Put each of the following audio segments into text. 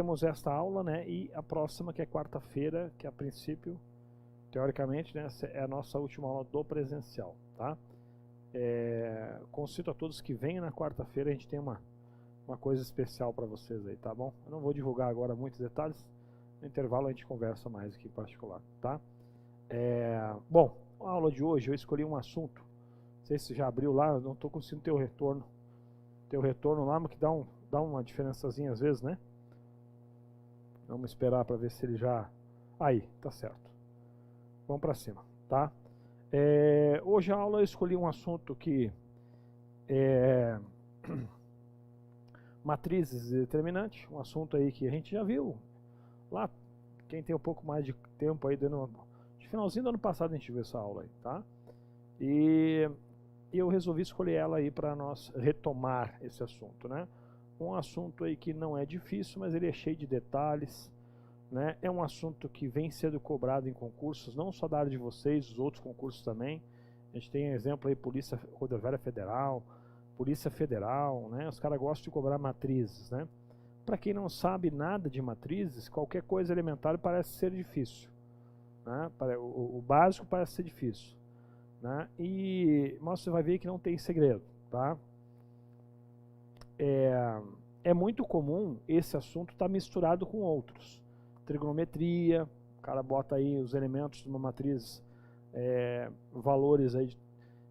temos esta aula, né, e a próxima, que é quarta-feira, que a princípio, teoricamente, né, é a nossa última aula do presencial, tá? Concedo a todos que venham na quarta-feira, a gente tem uma coisa especial para vocês aí, tá bom? Eu não vou divulgar agora muitos detalhes, no intervalo a gente conversa mais aqui em particular, tá? Bom, a aula de hoje eu escolhi um assunto, não sei se já abriu lá, eu não estou conseguindo ter o retorno lá, mas que dá uma diferençazinha às vezes, né? Vamos esperar para ver se ele já... Aí, tá certo. Vamos para cima, tá? Hoje a aula eu escolhi um assunto que é matrizes e determinante, um assunto aí que a gente já viu lá, quem tem um pouco mais de tempo aí, no finalzinho do ano passado a gente viu essa aula aí, tá? E eu resolvi escolher ela aí para nós retomar esse assunto, né? Um assunto aí que não é difícil, mas ele é cheio de detalhes, né? É um assunto que vem sendo cobrado em concursos, não só da área de vocês, os outros concursos também. A gente tem exemplo aí, Polícia Rodoviária Federal, Polícia Federal, né? Os caras gostam de cobrar matrizes, né? Para quem não sabe nada de matrizes, qualquer coisa elementar parece ser difícil, né? O básico parece ser difícil, né? Mas você vai ver que não tem segredo, tá? É muito comum esse assunto estar misturado com outros. Trigonometria, o cara bota aí os elementos de uma matriz, valores aí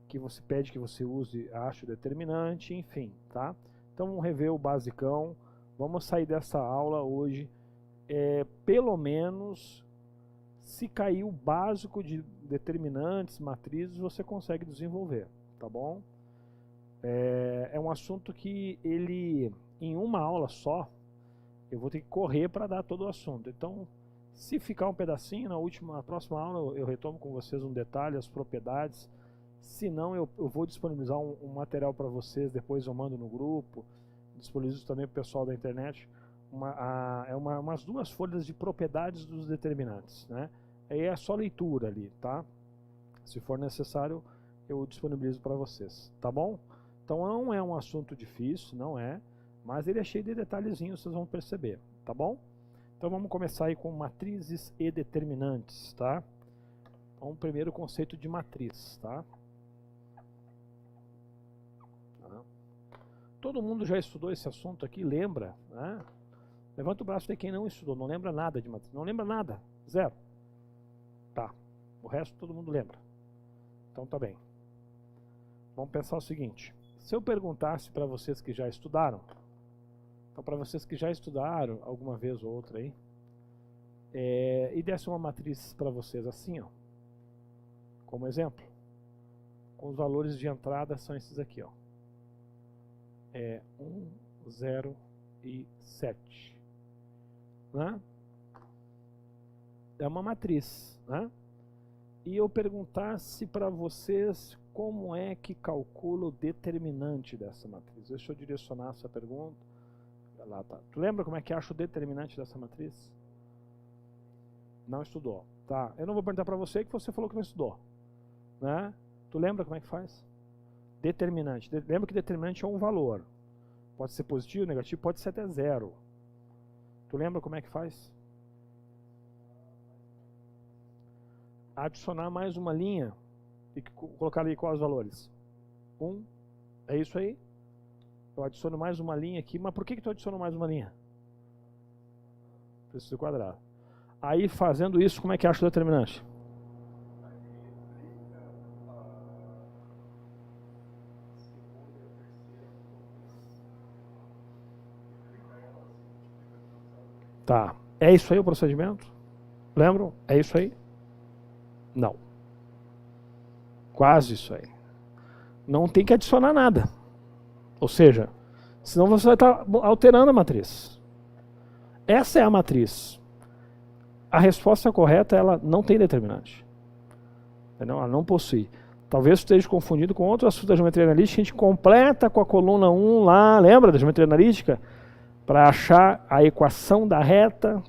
que você pede que você use, acho determinante, enfim, tá? Então vamos rever o basicão, vamos sair dessa aula hoje, pelo menos, se cair o básico de determinantes, matrizes, você consegue desenvolver, tá bom? É um assunto que ele, em uma aula só, eu vou ter que correr para dar todo o assunto. Então, se ficar um pedacinho, na próxima aula eu retomo com vocês um detalhe, as propriedades. Se não, eu vou disponibilizar um material para vocês, depois eu mando no grupo, disponibilizo também para o pessoal da internet, umas 2 folhas de propriedades dos determinantes, né? Aí é só leitura ali, tá? Se for necessário, eu disponibilizo para vocês, tá bom? Então não é um assunto difícil, não é, mas ele é cheio de detalhezinhos, vocês vão perceber, tá bom? Então vamos começar aí com matrizes e determinantes, tá? Então primeiro conceito de matriz, tá? Todo mundo já estudou esse assunto aqui, lembra, né? Levanta o braço de quem não estudou, não lembra nada de matriz, não lembra nada, zero. Tá, o resto todo mundo lembra. Então tá bem. Vamos pensar o seguinte, se eu perguntasse para vocês que já estudaram, então para vocês que já estudaram alguma vez ou outra aí, e desse uma matriz para vocês assim, ó, como exemplo, com os valores de entrada são esses aqui, ó, 1, 0 e 7, né? É uma matriz, né? E eu perguntasse para vocês como é que calcula o determinante dessa matriz. Deixa eu direcionar essa pergunta. Lá tá. Tu lembra como é que acha o determinante dessa matriz? Não estudou. Tá. Eu não vou perguntar para você que você falou que não estudou, né? Tu lembra como é que faz? Determinante. Lembra que determinante é um valor. Pode ser positivo, negativo, pode ser até 0. Tu lembra como é que faz? Adicionar mais uma linha e colocar ali quais os valores? 1, é isso aí? Eu adiciono mais uma linha aqui, mas por que tu adiciona mais uma linha? Preciso quadrado. Aí fazendo isso, como é que acha o determinante? Tá, é isso aí o procedimento? Lembram? É isso aí? Não. Quase isso aí. Não tem que adicionar nada. Ou seja, senão você vai estar alterando a matriz. Essa é a matriz. A resposta correta, ela não tem determinante. Entendeu? Ela não possui. Talvez esteja confundido com outro assunto da geometria analítica. A gente completa com a coluna 1 lá, lembra da geometria analítica? Para achar a equação da reta.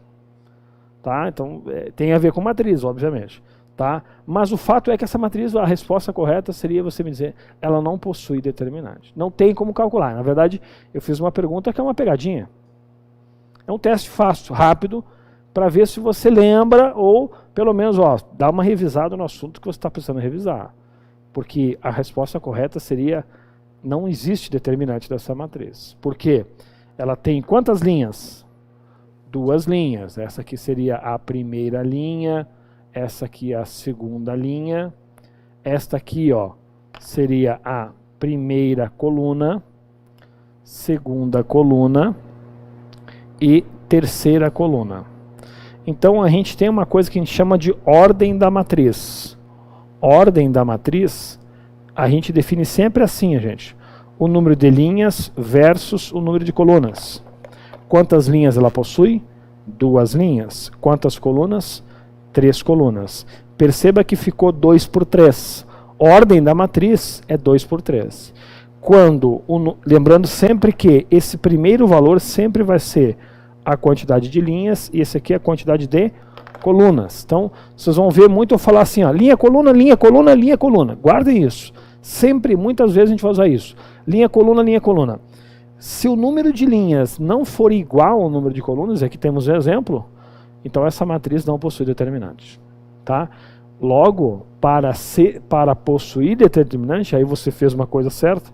Tá? Então, tem a ver com matriz, obviamente. Tá? Mas o fato é que essa matriz, a resposta correta seria você me dizer, ela não possui determinante. Não tem como calcular. Na verdade, eu fiz uma pergunta que é uma pegadinha. É um teste fácil, rápido, para ver se você lembra ou, pelo menos, dá uma revisada no assunto que você está precisando revisar. Porque a resposta correta seria: não existe determinante dessa matriz. Por quê? Ela tem quantas linhas? 2 linhas. Essa aqui seria a primeira linha, essa aqui é a segunda linha, esta aqui seria a primeira coluna, segunda coluna e terceira coluna. Então a gente tem uma coisa que a gente chama de ordem da matriz. Ordem da matriz, a gente define sempre assim, gente. O número de linhas versus o número de colunas. Quantas linhas ela possui? 2 linhas. Quantas colunas? 3 colunas. Perceba que ficou 2 por 3. Ordem da matriz é 2 por 3. Lembrando sempre que esse primeiro valor sempre vai ser a quantidade de linhas e esse aqui é a quantidade de colunas. Então, vocês vão ver muito eu falar assim, linha, coluna, linha, coluna, linha, coluna. Guardem isso. Sempre, muitas vezes a gente vai usar isso. Linha, coluna, linha, coluna. Se o número de linhas não for igual ao número de colunas, aqui temos um exemplo, então essa matriz não possui determinante. Tá? Logo, para possuir determinante, aí você fez uma coisa certa,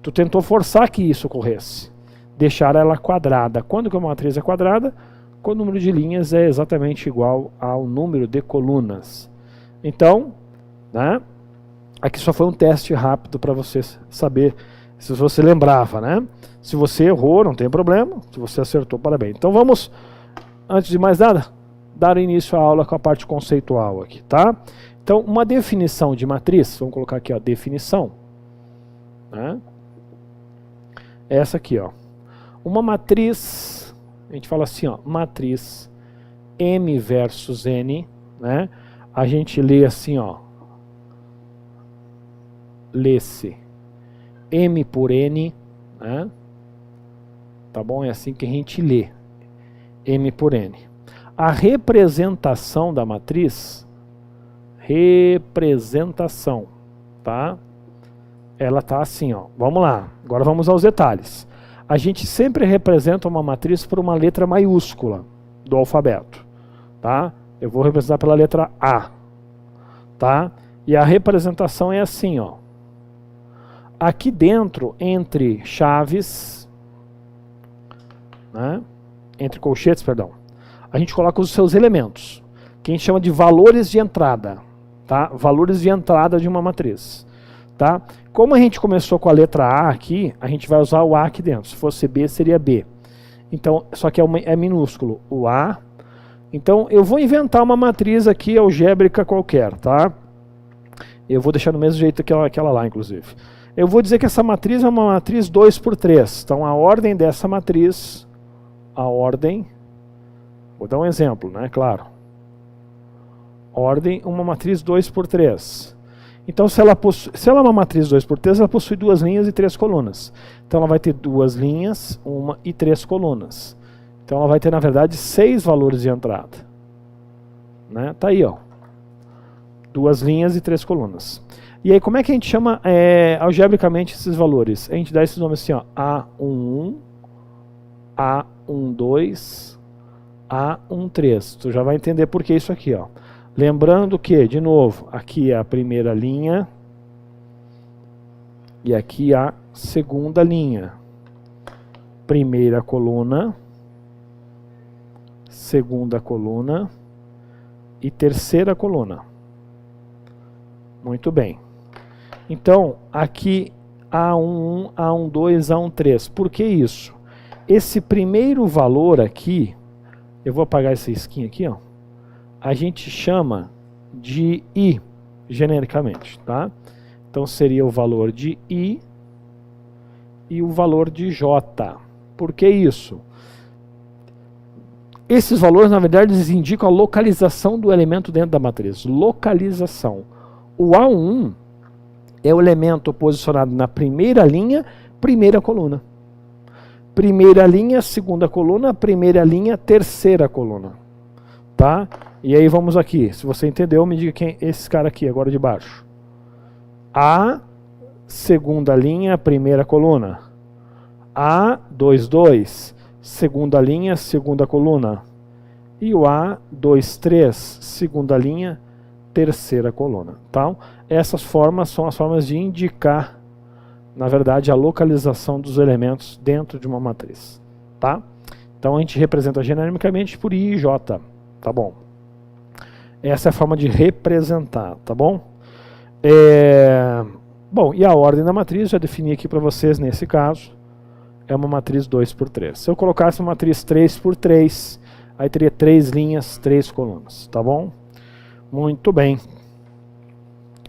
tu tentou forçar que isso ocorresse. Deixar ela quadrada. Quando que uma matriz é quadrada? Quando o número de linhas é exatamente igual ao número de colunas. Então, né, aqui só foi um teste rápido para você saber se você lembrava, né? Se você errou, não tem problema. Se você acertou, parabéns. Então vamos, antes de mais nada, dar início à aula com a parte conceitual aqui, tá? Então, uma definição de matriz, vamos colocar aqui, definição, né? Essa aqui, uma matriz, a gente fala assim, matriz M versus N, né? A gente lê assim, lê-se M por N, né? Tá bom? É assim que a gente lê, M por N. A representação da matriz, representação, tá? Ela tá assim, vamos lá, agora vamos aos detalhes. A gente sempre representa uma matriz por uma letra maiúscula do alfabeto, tá? Eu vou representar pela letra A, tá? E a representação é assim, Aqui dentro, entre chaves, né? Entre colchetes, perdão, a gente coloca os seus elementos, que a gente chama de valores de entrada, tá? Valores de entrada de uma matriz, tá? Como a gente começou com a letra A aqui, a gente vai usar o A aqui dentro. Se fosse B, seria B. Então, só que é minúsculo, o A. Então, eu vou inventar uma matriz aqui algébrica qualquer, tá? Eu vou deixar do mesmo jeito que aquela lá, inclusive. Eu vou dizer que essa matriz é uma matriz 2 por 3. Então, a ordem dessa matriz, vou dar um exemplo, né? Claro. Ordem, uma matriz 2 por 3. Então, se ela é uma matriz 2 por 3, ela possui 2 linhas e 3 colunas. Então, ela vai ter 2 linhas, 1 e 3 colunas. Então, ela vai ter, na verdade, 6 valores de entrada. Né? Tá aí, 2 linhas e 3 colunas. E aí, como é que a gente chama algebricamente esses valores? A gente dá esses nomes assim, A11, A12, A13. Tu já vai entender por que isso aqui, Lembrando que, de novo, aqui é a primeira linha e aqui a segunda linha. Primeira coluna, segunda coluna e terceira coluna. Muito bem. Então, aqui A11, A12, A13. Por que isso? Esse primeiro valor aqui, eu vou apagar esse risquinho aqui, a gente chama de I, genericamente, tá? Então seria o valor de I e o valor de J. Por que isso? Esses valores, na verdade, eles indicam a localização do elemento dentro da matriz. Localização. O A1 é o elemento posicionado na primeira linha, primeira coluna. Primeira linha, segunda coluna, primeira linha, terceira coluna. Tá? E aí vamos aqui, se você entendeu, me diga quem é esse cara aqui, agora de baixo. A, segunda linha, primeira coluna. A22, segunda linha, segunda coluna. E o A, 2, 3, segunda linha, terceira coluna. Então, essas formas são as formas de indicar, na verdade, a localização dos elementos dentro de uma matriz. Tá? Então, a gente representa genericamente por I e J. Tá bom? Essa é a forma de representar. Tá bom? Bom, e a ordem da matriz, já defini aqui para vocês nesse caso, é uma matriz 2×3. Se eu colocasse uma matriz 3×3, aí teria 3 linhas, 3 colunas, tá bom? Muito bem.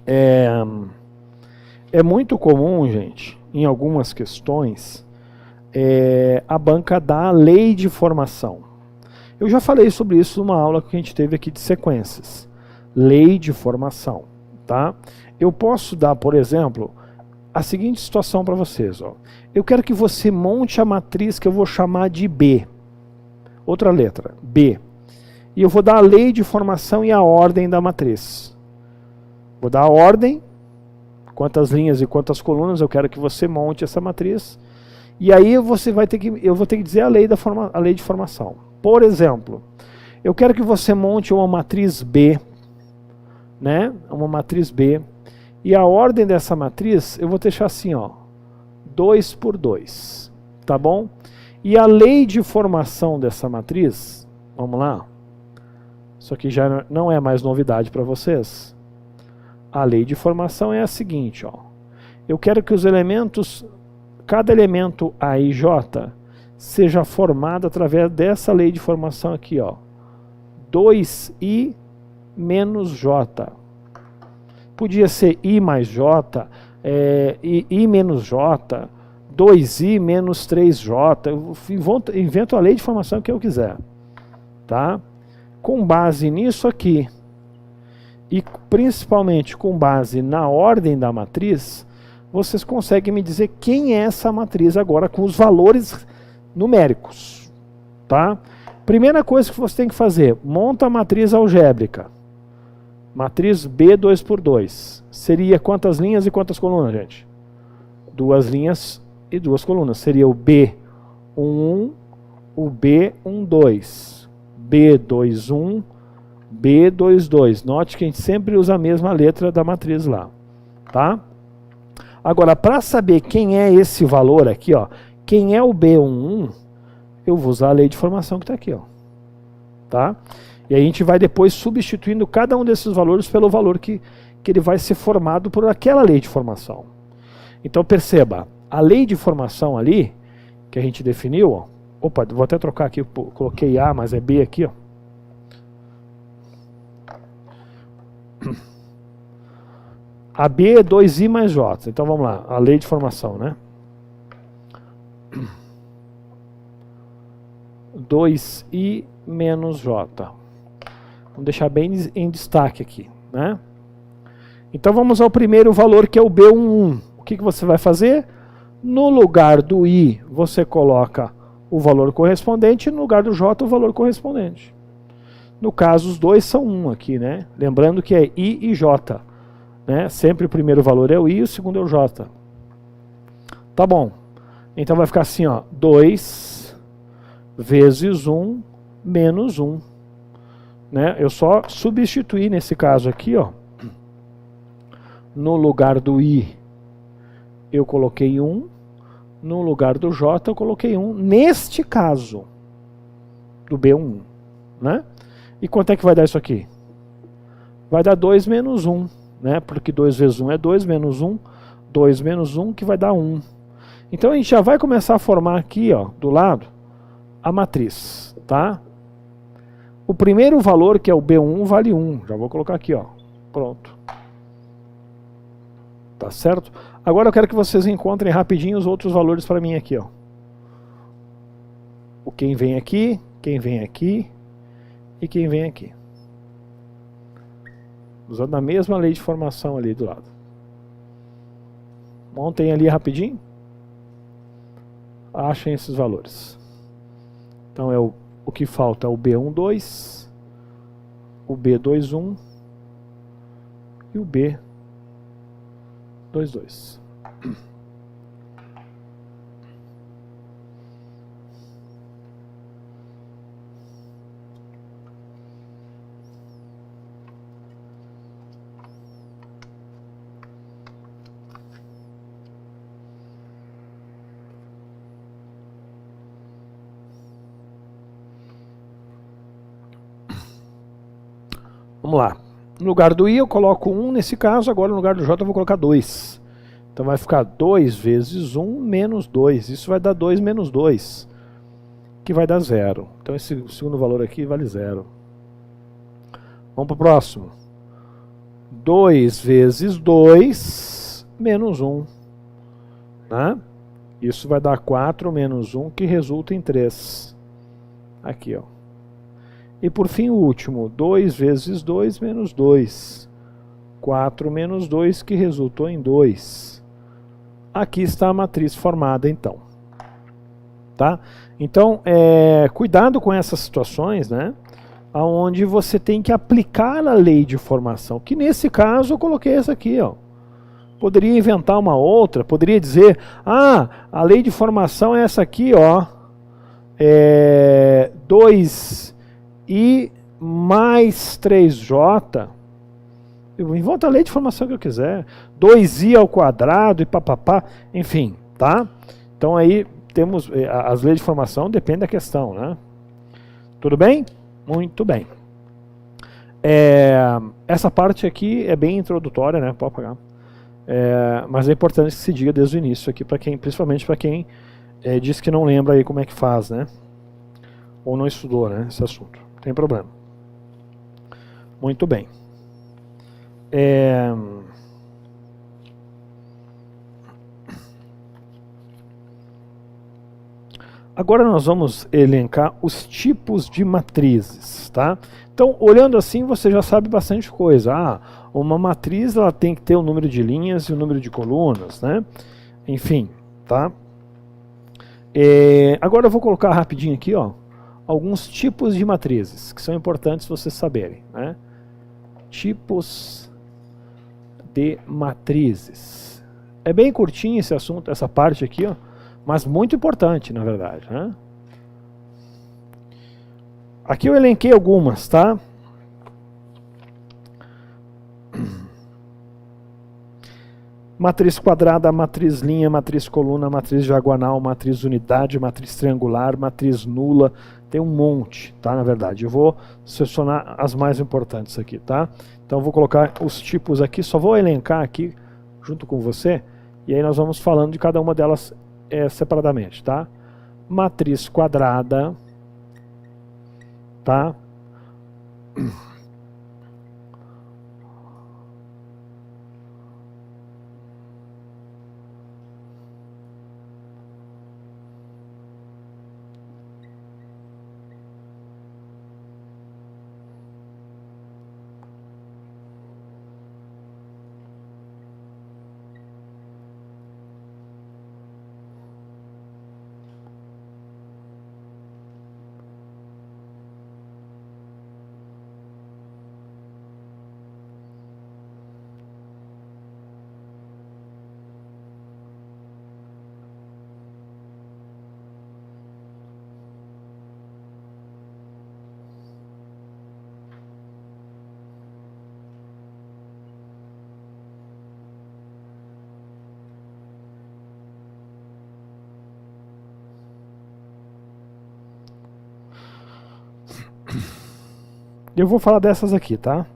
É muito comum, gente, em algumas questões, a banca dar a lei de formação. Eu já falei sobre isso numa aula que a gente teve aqui de sequências. Lei de formação, tá? Eu posso dar, por exemplo, a seguinte situação para vocês. Ó. Eu quero que você monte a matriz que eu vou chamar de B. Outra letra, B. E eu vou dar a lei de formação e a ordem da matriz. Vou dar a ordem, quantas linhas e quantas colunas eu quero que você monte essa matriz. E aí eu vou ter que dizer a lei de formação. Por exemplo, eu quero que você monte uma matriz B, né? Uma matriz B. E a ordem dessa matriz eu vou deixar assim, ó, 2×2, tá bom? E a lei de formação dessa matriz, vamos lá? Isso aqui já não é mais novidade para vocês. A lei de formação é a seguinte, ó. Eu quero que os elementos, cada elemento A e J, seja formado através dessa lei de formação aqui, ó. 2i menos j. Podia ser i mais j, i menos j, 2i menos 3j. Eu invento a lei de formação que eu quiser. Tá? Com base nisso aqui, e principalmente com base na ordem da matriz, vocês conseguem me dizer quem é essa matriz agora com os valores numéricos. Tá? Primeira coisa que você tem que fazer, monta a matriz algébrica. Matriz B 2×2. Seria quantas linhas e quantas colunas, gente? 2 linhas e 2 colunas. Seria o B11, o B12, B21, B22. Note que a gente sempre usa a mesma letra da matriz lá. Tá? Agora, para saber quem é esse valor aqui, ó, quem é o B11, eu vou usar a lei de formação que está aqui. Ó. Tá? E a gente vai depois substituindo cada um desses valores pelo valor que ele vai ser formado por aquela lei de formação. Então perceba, a lei de formação ali, que a gente definiu, ó, opa, vou até trocar aqui, coloquei A, mas é B aqui, ó. A B é 2i mais j, então vamos lá, a lei de formação, né? 2i menos j. Vamos deixar bem em destaque aqui, né? Então vamos ao primeiro valor, que é o B11. O que você vai fazer? No lugar do I, você coloca o valor correspondente, e no lugar do J, o valor correspondente. No caso, os dois são 1 aqui, né? Lembrando que é I e J. Né? Sempre o primeiro valor é o I e o segundo é o J. Tá bom. Então vai ficar assim, ó. 2 vezes 1 menos 1. Né? Eu só substituí nesse caso aqui, ó, no lugar do I eu coloquei 1, no lugar do J eu coloquei 1, neste caso do B11, né? E quanto é que vai dar isso aqui? Vai dar 2 menos 1, né? Porque 2 vezes 1 é 2, menos 1, 2 menos 1 que vai dar 1. Então a gente já vai começar a formar aqui, ó, do lado, a matriz, tá? O primeiro valor, que é o B1, vale 1. Já vou colocar aqui, ó. Pronto. Tá certo? Agora eu quero que vocês encontrem rapidinho os outros valores para mim aqui, ó. O quem vem aqui e quem vem aqui. Usando a mesma lei de formação ali do lado. Montem ali rapidinho. Achem esses valores. Então é o que falta é o B12, o B21 e o B22. Vamos lá. No lugar do I eu coloco 1 nesse caso, agora no lugar do J eu vou colocar 2. Então vai ficar 2 vezes 1 menos 2. Isso vai dar 2 menos 2, que vai dar 0. Então esse segundo valor aqui vale 0. Vamos para o próximo. 2 vezes 2 menos 1. Né? Isso vai dar 4 menos 1, que resulta em 3. Aqui, ó. E por fim o último, 2 vezes 2 menos 2. 4 menos 2, que resultou em 2. Aqui está a matriz formada, então. Tá? Então, cuidado com essas situações, né? Onde você tem que aplicar a lei de formação. Que nesse caso eu coloquei essa aqui, ó. Poderia inventar uma outra, poderia dizer, a lei de formação é essa aqui, ó. 2i mais 3j. Eu invento a lei de formação que eu quiser. 2i ao quadrado e papapá. Enfim, tá? Então aí temos as leis de formação, depende da questão, né? Tudo bem? Muito bem. Essa parte aqui é bem introdutória, né? Pode apagar. Mas é importante que se diga desde o início aqui, principalmente para quem diz que não lembra aí como é que faz, né? Ou não estudou, né, esse assunto. Não tem problema. Muito bem. Agora nós vamos elencar os tipos de matrizes, tá? Então, olhando assim, você já sabe bastante coisa. Uma matriz ela tem que ter o número de linhas e o número de colunas, né? Enfim, tá? Agora eu vou colocar rapidinho aqui, ó, alguns tipos de matrizes que são importantes vocês saberem, né? Tipos de matrizes. É bem curtinho esse assunto, essa parte aqui, ó, mas muito importante, na verdade, né? Aqui eu elenquei algumas, tá? Matriz quadrada, matriz linha, matriz coluna, matriz diagonal, matriz unidade, matriz triangular, matriz nula. Tem um monte, tá? Na verdade, eu vou selecionar as mais importantes aqui, tá? Então eu vou colocar os tipos aqui, só vou elencar aqui junto com você, e aí nós vamos falando de cada uma delas separadamente, tá? Matriz quadrada, tá? Eu vou falar dessas aqui, tá?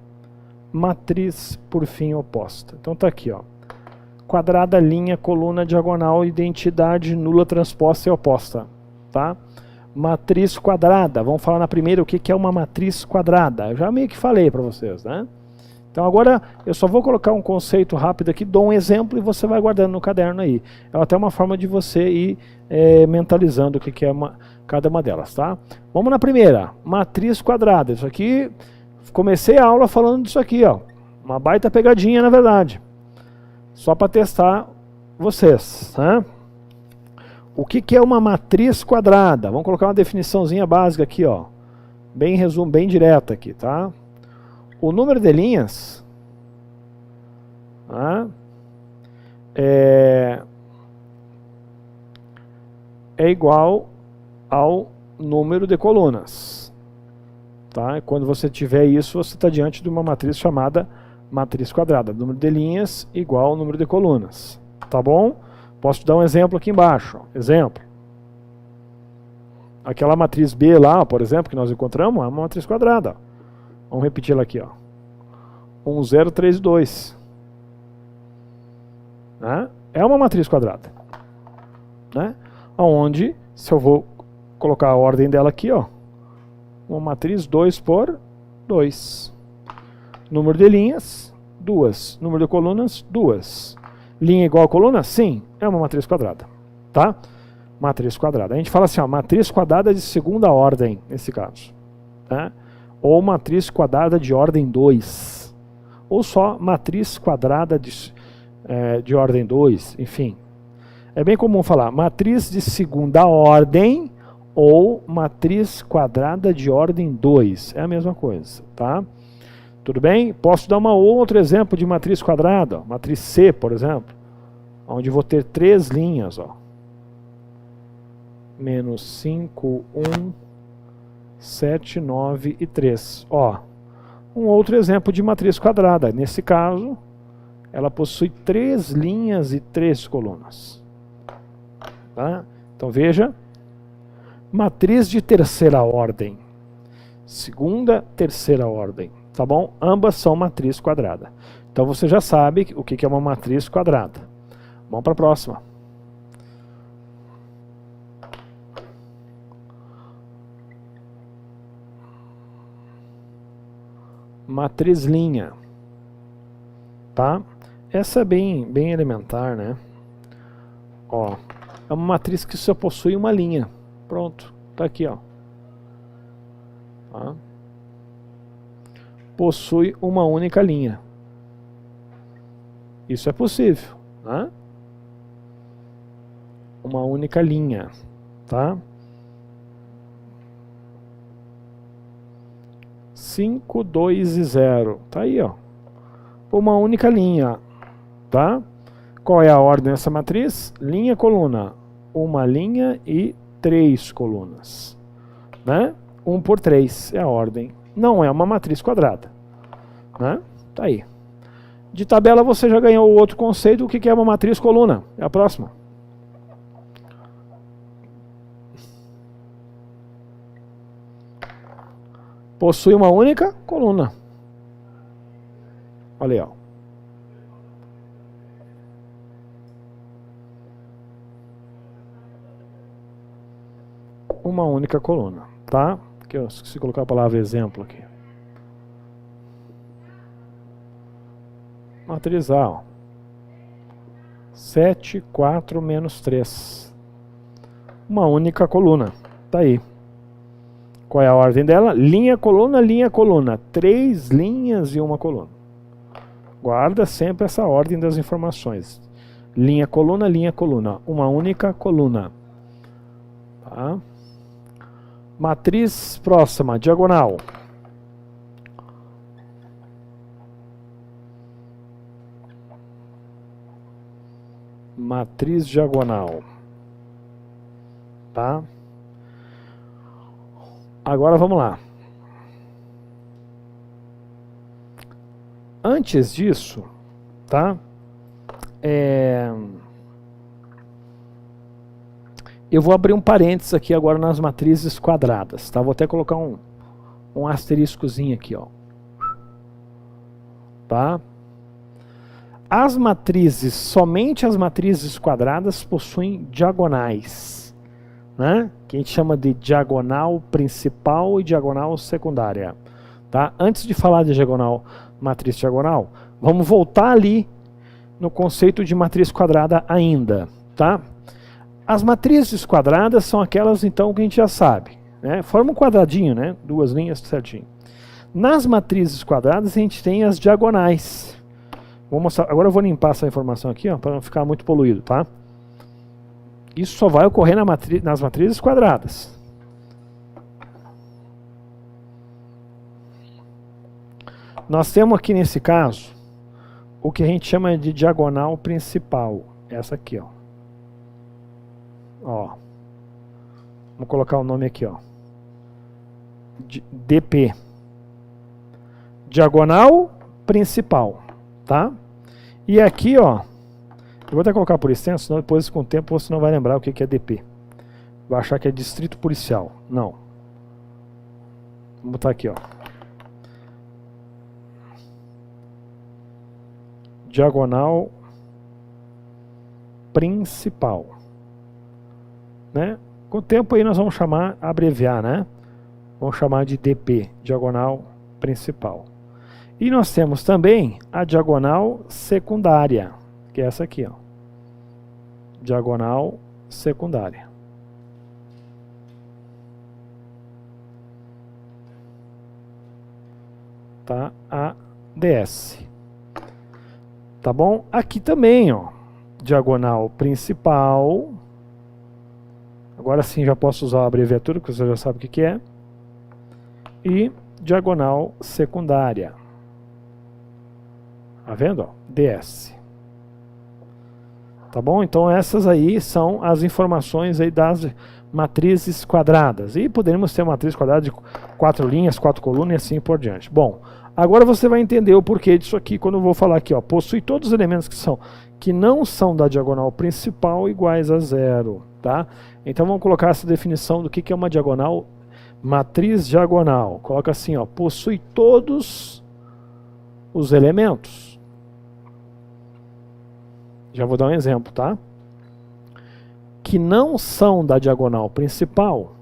Matriz, por fim, oposta. Então tá aqui, ó. Quadrada, linha, coluna, diagonal, identidade nula, transposta e oposta, tá? Matriz quadrada. Vamos falar na primeira o que é uma matriz quadrada. Eu já meio que falei para vocês, né? Então agora eu só vou colocar um conceito rápido aqui, dou um exemplo e você vai guardando no caderno aí. É até uma forma de você ir mentalizando o que é cada uma delas, tá? Vamos na primeira, matriz quadrada. Isso aqui, comecei a aula falando disso aqui, ó. Uma baita pegadinha, na verdade. Só para testar vocês, né? O que é uma matriz quadrada? Vamos colocar uma definiçãozinha básica aqui, ó. Bem resumo, bem direta aqui, tá? O número de linhas, tá? É igual ao número de colunas, tá? Quando você tiver isso, você está diante de uma matriz chamada matriz quadrada. Número de linhas igual ao número de colunas, tá bom? Posso te dar um exemplo aqui embaixo. Exemplo. Aquela matriz B lá, por exemplo, que nós encontramos, é uma matriz quadrada. Vamos repetir ela aqui, ó. 1, 0, 3, 2. Né? É uma matriz quadrada. Né? Onde, se eu vou colocar a ordem dela aqui, ó, uma matriz 2 por 2. Número de linhas, 2. Número de colunas, 2. Linha igual a coluna? Sim, é uma matriz quadrada. Tá? Matriz quadrada. A gente fala assim, ó, matriz quadrada de segunda ordem, nesse caso. Tá? Ou matriz quadrada de ordem 2. Ou só matriz quadrada de ordem 2, enfim. É bem comum falar matriz de segunda ordem ou matriz quadrada de ordem 2. É a mesma coisa, tá? Tudo bem? Posso dar um outro exemplo de matriz quadrada. Ó. Matriz C, por exemplo. Onde vou ter 3 linhas. Ó. Menos 5, 1, 7, 9 e 3. Ó. Um outro exemplo de matriz quadrada. Nesse caso, ela possui 3 linhas e 3 colunas. Tá? Então veja. Matriz de terceira ordem. Segunda, terceira ordem. Tá bom? Ambas são matriz quadrada. Então você já sabe o que é uma matriz quadrada. Vamos para a próxima. Matriz linha. Tá? Essa é bem elementar, né? Ó, é uma matriz que só possui uma linha. Pronto, tá aqui, ó. Tá? Possui uma única linha. Isso é possível, né? Uma única linha, tá? 5, 2 e 0. Tá aí, ó. Uma única linha, tá? Qual é a ordem dessa matriz? Linha, coluna. Uma linha e 3 colunas, né? 1 por 3 é a ordem. Não é uma matriz quadrada, né? Tá aí. De tabela você já ganhou o outro conceito. O que é uma matriz coluna? É a próxima. Possui uma única coluna. Olha aí, ó. Uma única coluna, tá? Aqui eu esqueci de colocar a palavra exemplo aqui. Matriz A, ó. 7, 4, menos 3. Uma única coluna. Tá aí. Qual é a ordem dela? Linha, coluna, linha, coluna. 3 linhas e uma coluna. Guarda sempre essa ordem das informações. Linha, coluna, linha, coluna. Uma única coluna. Tá? Matriz próxima, diagonal. Matriz diagonal. Tá? Agora vamos lá. Antes disso, tá? Eu vou abrir um parênteses aqui agora nas matrizes quadradas, tá? Vou até colocar um asteriscozinho aqui, ó. Tá? As matrizes, somente as matrizes quadradas possuem diagonais, né? Que a gente chama de diagonal principal e diagonal secundária, tá? Antes de falar de diagonal, matriz diagonal, vamos voltar ali no conceito de matriz quadrada ainda, tá? As matrizes quadradas são aquelas, então, que a gente já sabe, né? Forma um quadradinho, né? 2 linhas certinho. Nas matrizes quadradas a gente tem as diagonais. Vou mostrar. Agora eu vou limpar essa informação aqui, ó, para não ficar muito poluído, tá? Isso só vai ocorrer nas matrizes quadradas. Nós temos aqui nesse caso o que a gente chama de diagonal principal. Essa aqui, ó. Ó. Vamos colocar o nome aqui, ó. DP. Diagonal principal, tá? E aqui, ó, eu vou até colocar por extenso, senão depois com o tempo você não vai lembrar o que é DP. Vai achar que é distrito policial. Não. Vamos botar aqui, ó. diagonal principal, né? Com o tempo aí nós vamos chamar, abreviar, né? Vamos chamar de DP, diagonal principal. E nós temos também a diagonal secundária, que é essa aqui, ó. Diagonal secundária. Tá? A DS. Tá bom? Aqui também, ó. Diagonal principal. Agora sim já posso usar a abreviatura, porque você já sabe o que é. E diagonal secundária. Tá vendo? Ó? DS. Tá bom? Então essas aí são as informações aí das matrizes quadradas. E poderíamos ter uma matriz quadrada de 4 linhas, 4 colunas e assim por diante. Bom, agora você vai entender o porquê disso aqui quando eu vou falar aqui, ó. Possui todos os elementos que não são da diagonal principal iguais a zero, tá? Então vamos colocar essa definição do que é uma diagonal, matriz diagonal. Coloca assim, ó, possui todos os elementos. Já vou dar um exemplo, tá? Que não são da diagonal principal,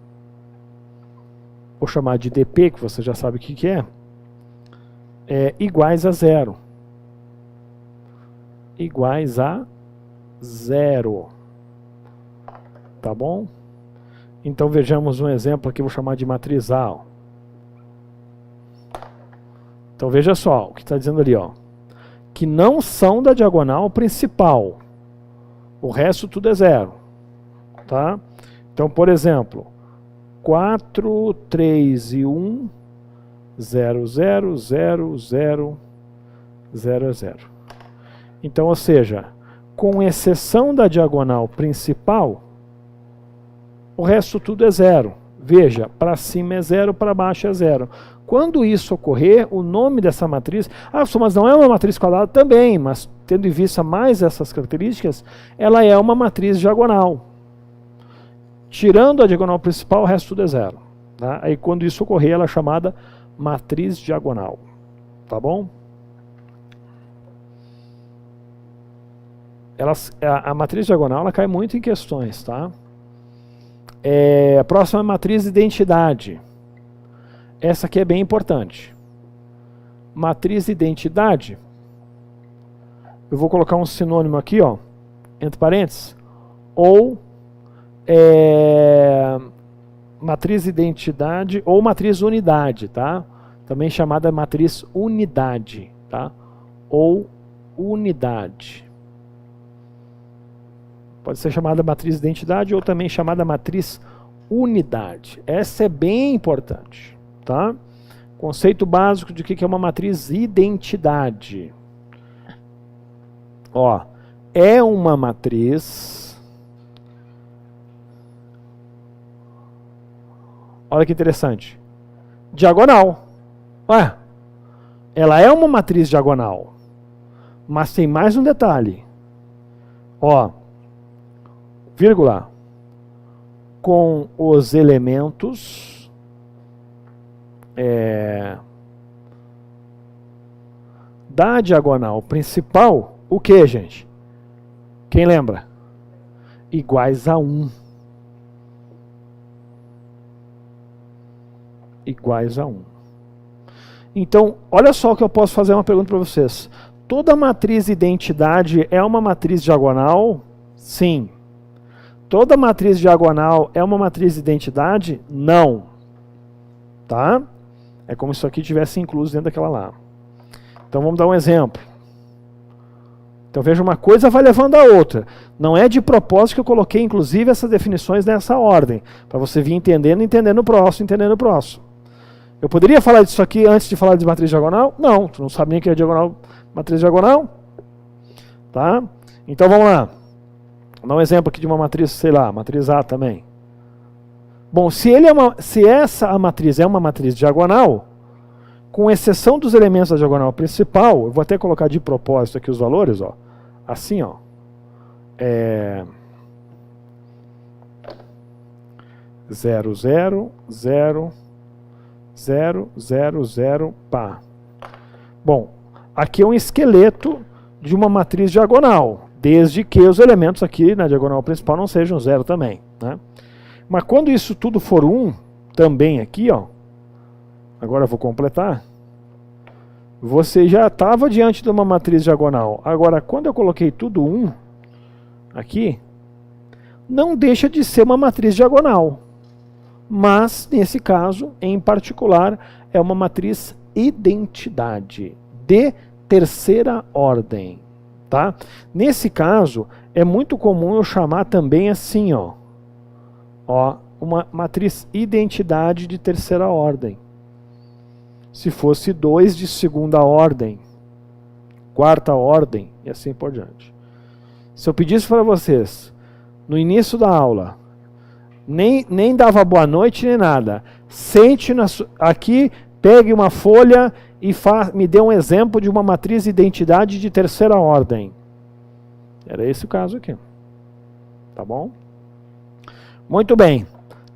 vou chamar de DP, que você já sabe o que é, iguais a zero. Iguais a zero. Tá bom? Então vejamos um exemplo aqui, vou chamar de matriz A. Ó. Então veja só, o que está dizendo ali, ó. Que não são da diagonal principal. O resto tudo é zero. Tá? Então, por exemplo, 4, 3 e 1, 0, 0, 0, 0, 0, 0. Então, ou seja, com exceção da diagonal principal, o resto tudo é zero. Veja, para cima é zero, para baixo é zero. Quando isso ocorrer, o nome dessa matriz... Ah, mas não é uma matriz quadrada? Também, mas tendo em vista mais essas características, ela é uma matriz diagonal. Tirando a diagonal principal, o resto tudo é zero. Tá? Aí quando isso ocorrer, ela é chamada matriz diagonal. Tá bom? A matriz diagonal ela cai muito em questões, tá? A próxima é a matriz identidade. Essa aqui é bem importante. Matriz identidade. Eu vou colocar um sinônimo aqui, ó, entre parênteses. Ou matriz identidade ou matriz unidade, tá? Também chamada matriz unidade, tá? Ou unidade. Pode ser chamada matriz identidade ou também chamada matriz unidade. Essa é bem importante, tá? Conceito básico de que é uma matriz identidade. Ó, é uma matriz. Olha que interessante. Diagonal. Ué, ela é uma matriz diagonal. Mas tem mais um detalhe. Ó, vírgula, com os elementos da diagonal principal, o que, gente? Quem lembra? Iguais a 1. Iguais a 1. Então, olha só que eu posso fazer uma pergunta para vocês. Toda matriz identidade é uma matriz diagonal? Sim. Toda matriz diagonal é uma matriz identidade? Não. Tá? É como se isso aqui tivesse incluso dentro daquela lá. Então vamos dar um exemplo. Então veja, uma coisa vai levando a outra. Não é de propósito que eu coloquei inclusive essas definições nessa ordem. Para você vir entendendo o próximo. Eu poderia falar disso aqui antes de falar de matriz diagonal? Não, tu não sabe nem o que é diagonal, matriz diagonal. Tá? Então vamos lá. Vou dar um exemplo aqui de uma matriz, sei lá, matriz A também. Bom, se essa matriz é uma matriz diagonal, com exceção dos elementos da diagonal principal, eu vou até colocar de propósito aqui os valores, ó, assim, ó, 0, 0, 0, 0, 0, 0, pá. Bom, aqui é um esqueleto de uma matriz diagonal, desde que os elementos aqui na diagonal principal não sejam 0 também, né? Mas quando isso tudo for 1, também aqui, ó, agora eu vou completar, você já estava diante de uma matriz diagonal. Agora, quando eu coloquei tudo 1 aqui, não deixa de ser uma matriz diagonal. Mas, nesse caso, em particular, é uma matriz identidade de terceira ordem. Tá? Nesse caso, é muito comum eu chamar também assim, ó, uma matriz identidade de terceira ordem. Se fosse 2 de segunda ordem, quarta ordem e assim por diante. Se eu pedisse para vocês, no início da aula, nem dava boa noite nem nada, sente aqui, pegue uma folha e me dê um exemplo de uma matriz identidade de terceira ordem. Era esse o caso aqui. Tá bom? Muito bem.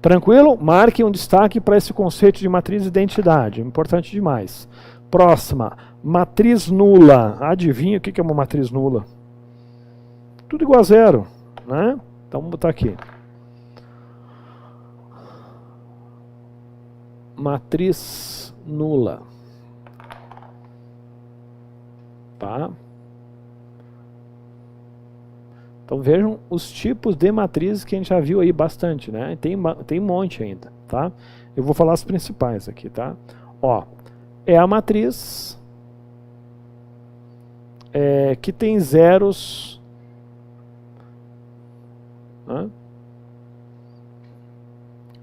Tranquilo? Marque um destaque para esse conceito de matriz identidade. Importante demais. Próxima. Matriz nula. Adivinha o que é uma matriz nula? Tudo igual a 0. Né? Então vamos botar aqui. Matriz nula. Tá? Então vejam os tipos de matrizes que a gente já viu aí bastante, né? Tem um monte ainda, tá? Eu vou falar as principais aqui, tá? Ó, é a matriz que tem zeros, né,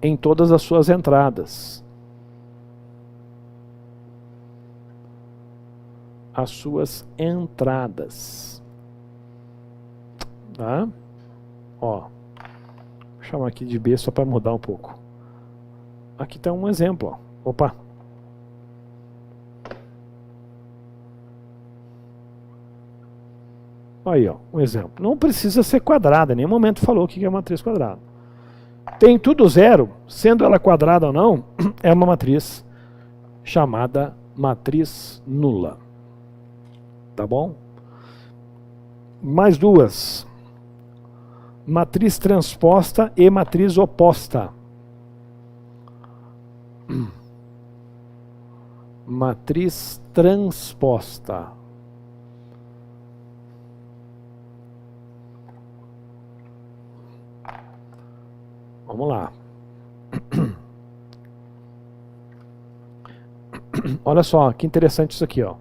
em todas as suas entradas. As suas entradas. Tá? Ó, vou chamar aqui de B só para mudar um pouco. Aqui está um exemplo. Ó. Opa. Aí, ó, um exemplo. Não precisa ser quadrada, em nenhum momento falou que é uma matriz quadrada. Tem tudo 0, sendo ela quadrada ou não, é uma matriz chamada matriz nula. Tá bom? Mais duas. Matriz transposta e matriz oposta. Matriz transposta. Vamos lá. Olha só, que interessante isso aqui, ó.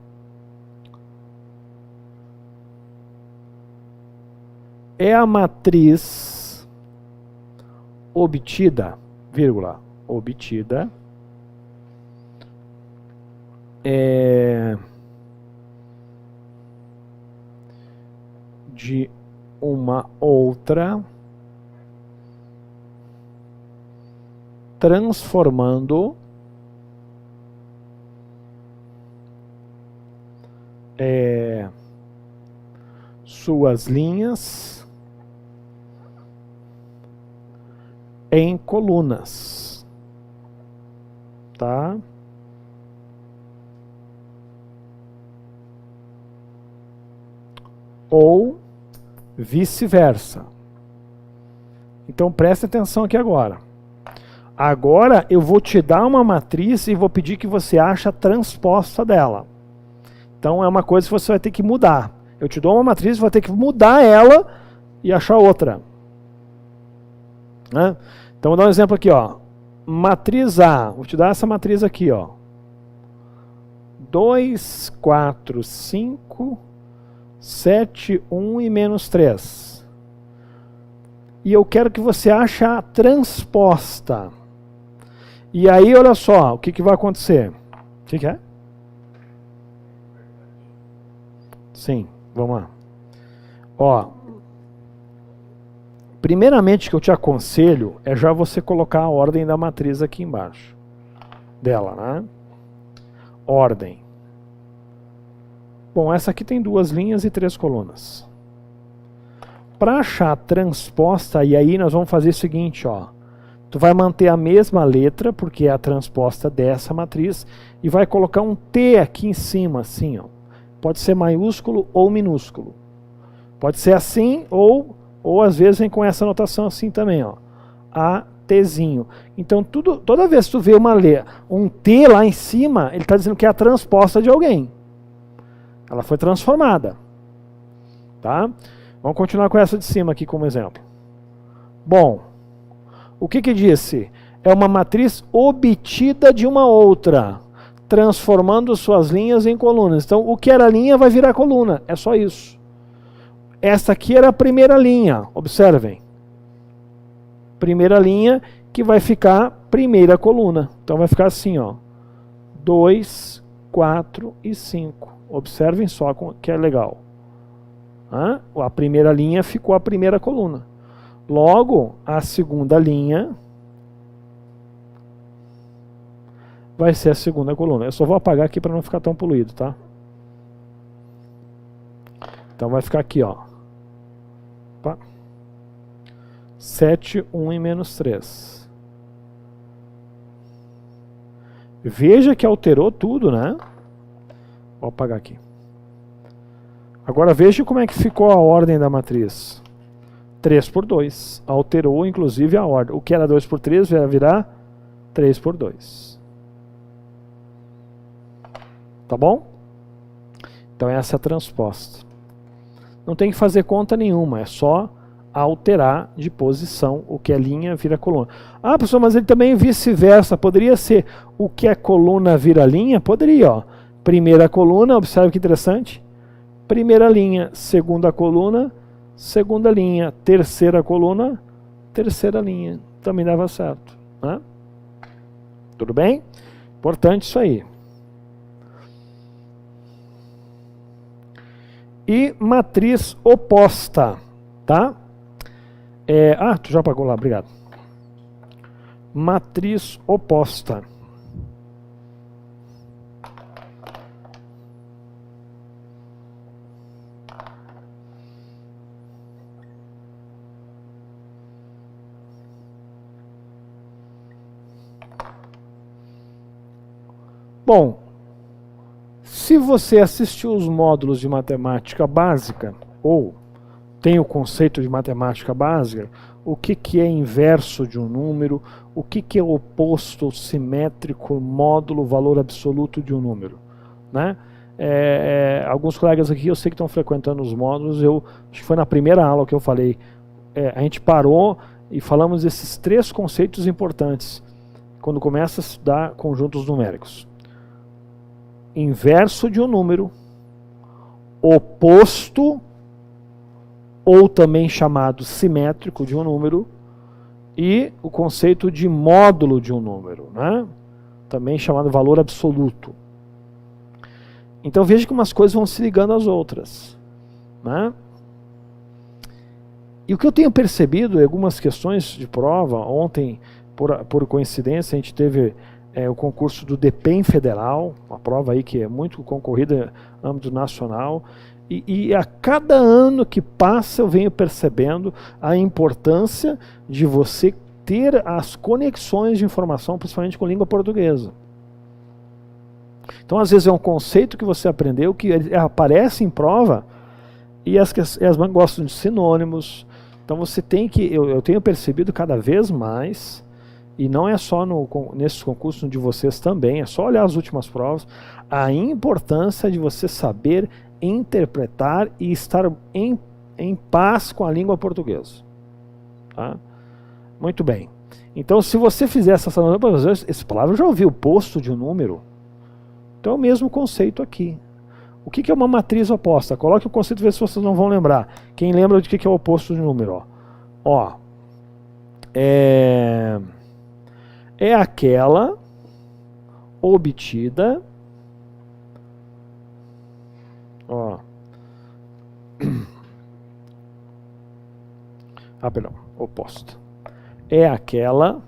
É a matriz obtida, vírgula, obtida, de uma outra, transformando suas linhas em colunas, tá? Ou vice-versa. Então preste atenção aqui agora. Agora eu vou te dar uma matriz e vou pedir que você ache a transposta dela. Então é uma coisa que você vai ter que mudar. Eu te dou uma matriz, você vai ter que mudar ela e achar outra. Né? Então vou dar um exemplo aqui, ó. Matriz A, vou te dar essa matriz aqui, ó. 2, 4, 5, 7, 1 e menos 3. E eu quero que você ache a transposta. E aí, olha só, o que vai acontecer? O que é? Sim, vamos lá. Ó, primeiramente que eu te aconselho é já você colocar a ordem da matriz aqui embaixo dela, né? Ordem. Bom, essa aqui tem 2 linhas e 3 colunas. Para achar a transposta, e aí nós vamos fazer o seguinte, ó. Tu vai manter a mesma letra, porque é a transposta dessa matriz, e vai colocar um T aqui em cima, assim, ó. pode ser maiúsculo ou minúsculo. Pode ser assim ou às vezes vem com essa notação assim também, ó. ATzinho. Então toda vez que tu vê um T lá em cima, ele está dizendo que é a transposta de alguém. Ela foi transformada. Tá? Vamos continuar com essa de cima aqui como exemplo. Bom, o que disse? É uma matriz obtida de uma outra, transformando suas linhas em colunas. Então, o que era linha vai virar coluna. É só isso. Essa aqui era a primeira linha. Observem. Primeira linha que vai ficar primeira coluna. Então, vai ficar assim, ó. 2, 4 e 5. Observem só que é legal. A primeira linha ficou a primeira coluna. Logo, a segunda linha vai ser a segunda coluna. Eu só vou apagar aqui para não ficar tão poluído, tá? Então vai ficar aqui, ó. 7, 1 e menos 3. Veja que alterou tudo, né? Vou apagar aqui. Agora veja como é que ficou a ordem da matriz. 3 por 2. Alterou inclusive a ordem. O que era 2 por 3 vai virar 3 por 2. Tá bom? Então essa é a transposta. Não tem que fazer conta nenhuma, é só alterar de posição. O que é linha vira coluna. Ah, professor, mas ele também vice-versa. Poderia ser o que é coluna vira linha? Poderia, ó. Primeira coluna, observe que interessante. Primeira linha, segunda coluna, segunda linha, terceira coluna, terceira linha. Também dava certo, né? Tudo bem? Importante isso aí. E matriz oposta, tá? Tu já apagou lá, obrigado. Matriz oposta. Bom, se você assistiu os módulos de matemática básica, ou tem o conceito de matemática básica, o que é inverso de um número, o que é oposto, simétrico, módulo, valor absoluto de um número, né? Alguns colegas aqui, eu sei que estão frequentando os módulos, acho que foi na primeira aula que eu falei, a gente parou e falamos desses 3 conceitos importantes, quando começa a estudar conjuntos numéricos. Inverso de um número, oposto, ou também chamado simétrico de um número, e o conceito de módulo de um número, né? Também chamado valor absoluto. Então veja que umas coisas vão se ligando às outras, né? E o que eu tenho percebido em algumas questões de prova, ontem, por coincidência, a gente teve o concurso do DEPEN Federal, uma prova aí que é muito concorrida no âmbito nacional, e a cada ano que passa eu venho percebendo a importância de você ter as conexões de informação, principalmente com língua portuguesa. Então às vezes é um conceito que você aprendeu, que aparece em prova, e as bancas gostam de sinônimos, então você tem que, eu tenho percebido cada vez mais, e não é só nesses concursos de vocês também, é só olhar as últimas provas, a importância de você saber interpretar e estar em paz com a língua portuguesa. Tá? Muito bem. Então, se você fizer essa palavra eu já ouvi, o posto de um número. Então é o mesmo conceito aqui. O que é uma matriz oposta? Coloque o conceito e vê se vocês não vão lembrar. Quem lembra de que é o oposto de um número? É aquela obtida, oposta. É aquela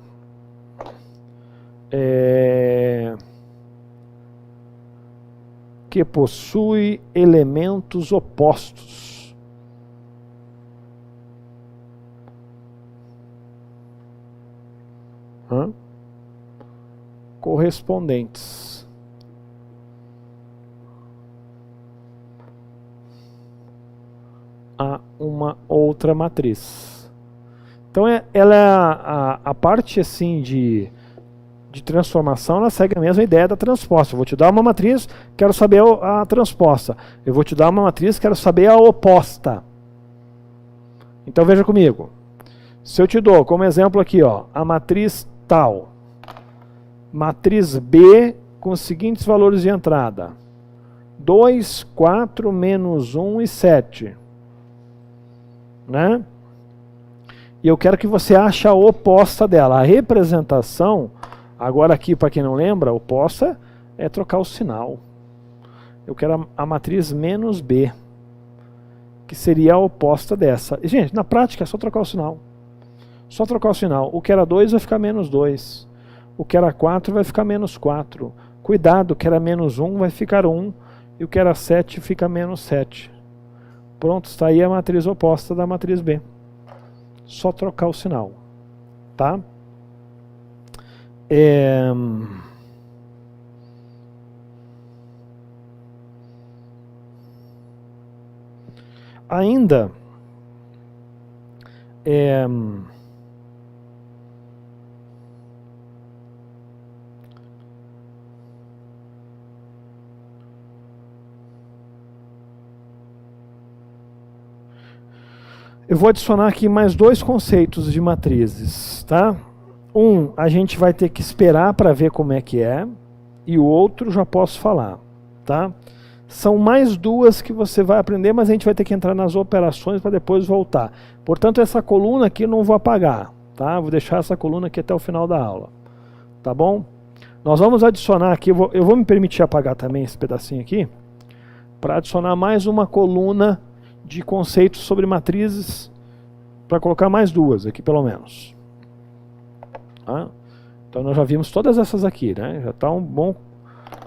que possui elementos opostos. Correspondentes. uma outra matriz. Então ela é a parte assim de transformação, ela segue a mesma ideia da transposta. Eu vou te dar uma matriz, quero saber a transposta. Eu vou te dar uma matriz, quero saber a oposta. Então veja comigo. Se eu te dou como exemplo aqui, ó, a matriz tal, matriz B com os seguintes valores de entrada: 2, 4, menos 1 e 7. Né? E eu quero que você ache a oposta dela. A representação, agora aqui para quem não lembra, a oposta é trocar o sinal. Eu quero a matriz menos B, que seria a oposta dessa. E, gente, na prática é só trocar o sinal. Só trocar o sinal. O que era 2 vai ficar menos 2. O que era 4 vai ficar menos 4. Cuidado, o que era menos 1 vai ficar 1. E o que era 7 fica menos 7. Pronto, está aí a matriz oposta da matriz B. Só trocar o sinal. Tá? Ainda eu vou adicionar aqui mais dois conceitos de matrizes, tá? Um, a gente vai ter que esperar para ver como é que é, e o outro já posso falar, tá? São mais duas que você vai aprender, mas a gente vai ter que entrar nas operações para depois voltar. Portanto, essa coluna aqui eu não vou apagar, tá? Vou deixar essa coluna aqui até o final da aula, tá bom? Nós vamos adicionar aqui, eu vou me permitir apagar também esse pedacinho aqui, para adicionar mais uma coluna de conceitos sobre matrizes, para colocar mais duas aqui pelo menos. Tá? Então nós já vimos todas essas aqui, né? Já tá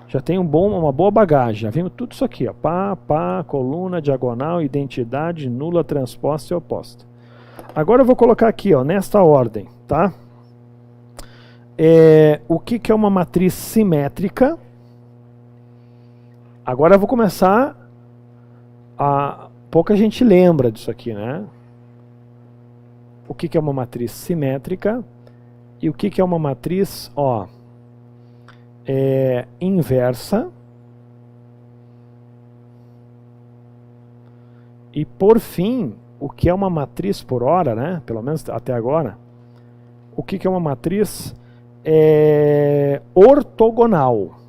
já tem uma boa bagagem. Já vimos tudo isso aqui, ó. Pá, coluna, diagonal, identidade, nula, transposta e oposta. Agora eu vou colocar aqui, ó, nesta ordem, tá? O que é uma matriz simétrica? Agora eu vou começar pouca gente lembra disso aqui, né? O que é uma matriz simétrica e o que é uma matriz, ó, inversa. E por fim, o que é uma matriz por hora, né? Pelo menos até agora. O que é uma matriz ortogonal.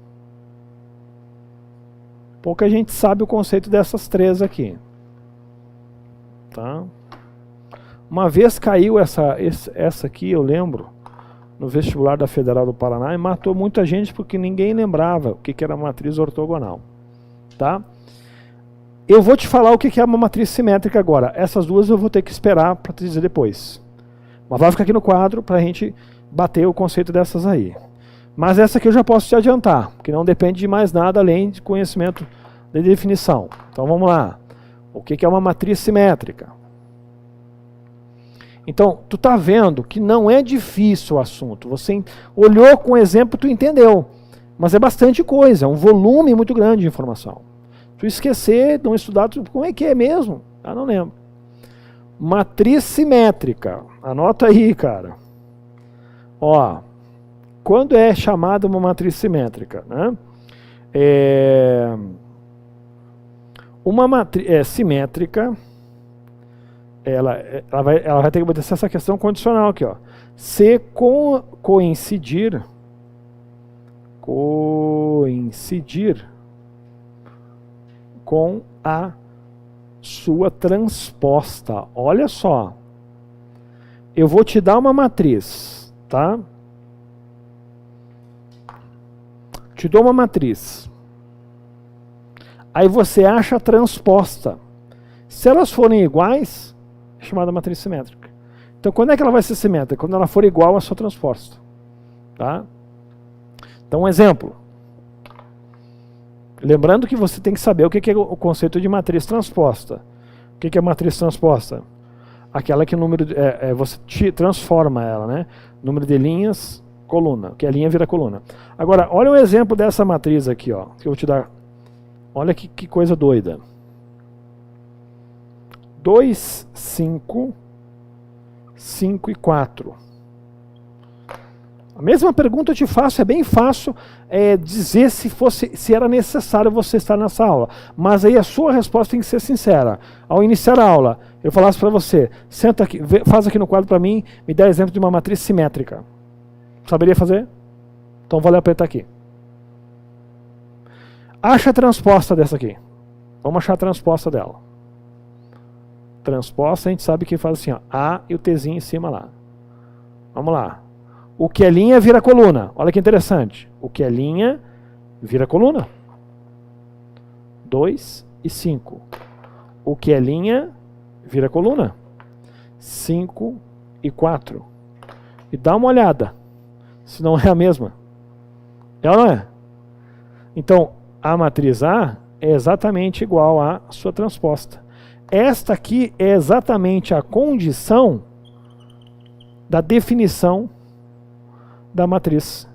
Pouca gente sabe o conceito dessas três aqui. Tá? Uma vez caiu essa aqui, eu lembro, no vestibular da Federal do Paraná, e matou muita gente porque ninguém lembrava o que era matriz ortogonal. Tá? Eu vou te falar o que é uma matriz simétrica agora. Essas duas eu vou ter que esperar para te dizer depois. Mas vai ficar aqui no quadro para a gente bater o conceito dessas aí. Mas essa aqui eu já posso te adiantar, porque não depende de mais nada além de conhecimento de definição. Então vamos lá. O que é uma matriz simétrica? Então, tu tá vendo que não é difícil o assunto. Você olhou com o exemplo, tu entendeu. Mas é bastante coisa, é um volume muito grande de informação. Tu esquecer, não estudar, como é que é mesmo? Ah, não lembro. Matriz simétrica. Anota aí, cara. Ó, quando é chamada uma matriz simétrica, né? Uma matriz simétrica, ela vai ter que obedecer essa questão condicional aqui, ó. Se coincidir com a sua transposta. Olha só. Eu vou te dar uma matriz, tá? Te dou uma matriz. Aí você acha a transposta. Se elas forem iguais, é chamada matriz simétrica. Então, quando é que ela vai ser simétrica? Quando ela for igual à sua transposta. Tá? Então, um exemplo. Lembrando que você tem que saber o que é o conceito de matriz transposta. O que é matriz transposta? Aquela que o número você transforma ela, né? Número de linhas, coluna. Que a linha vira coluna. Agora, olha o exemplo dessa matriz aqui, ó, que eu vou te dar. Olha que coisa doida. 2, 5, 5 e 4. A mesma pergunta eu te faço, é bem fácil dizer se era necessário você estar nessa aula. Mas aí a sua resposta tem que ser sincera. Ao iniciar a aula, eu falasse para você, senta aqui, faz aqui no quadro para mim, me dá exemplo de uma matriz simétrica. Saberia fazer? Então vou apertar aqui. Acha a transposta dessa aqui. Vamos achar a transposta dela. Transposta, a gente sabe que faz assim, ó, A e o Tzinho em cima lá. Vamos lá. O que é linha vira coluna. Olha que interessante. O que é linha vira coluna. 2 e 5. O que é linha vira coluna. 5 e 4. E dá uma olhada. Se não é a mesma. É ou não é? Então, a matriz A é exatamente igual à sua transposta. Esta aqui é exatamente a condição da definição da matriz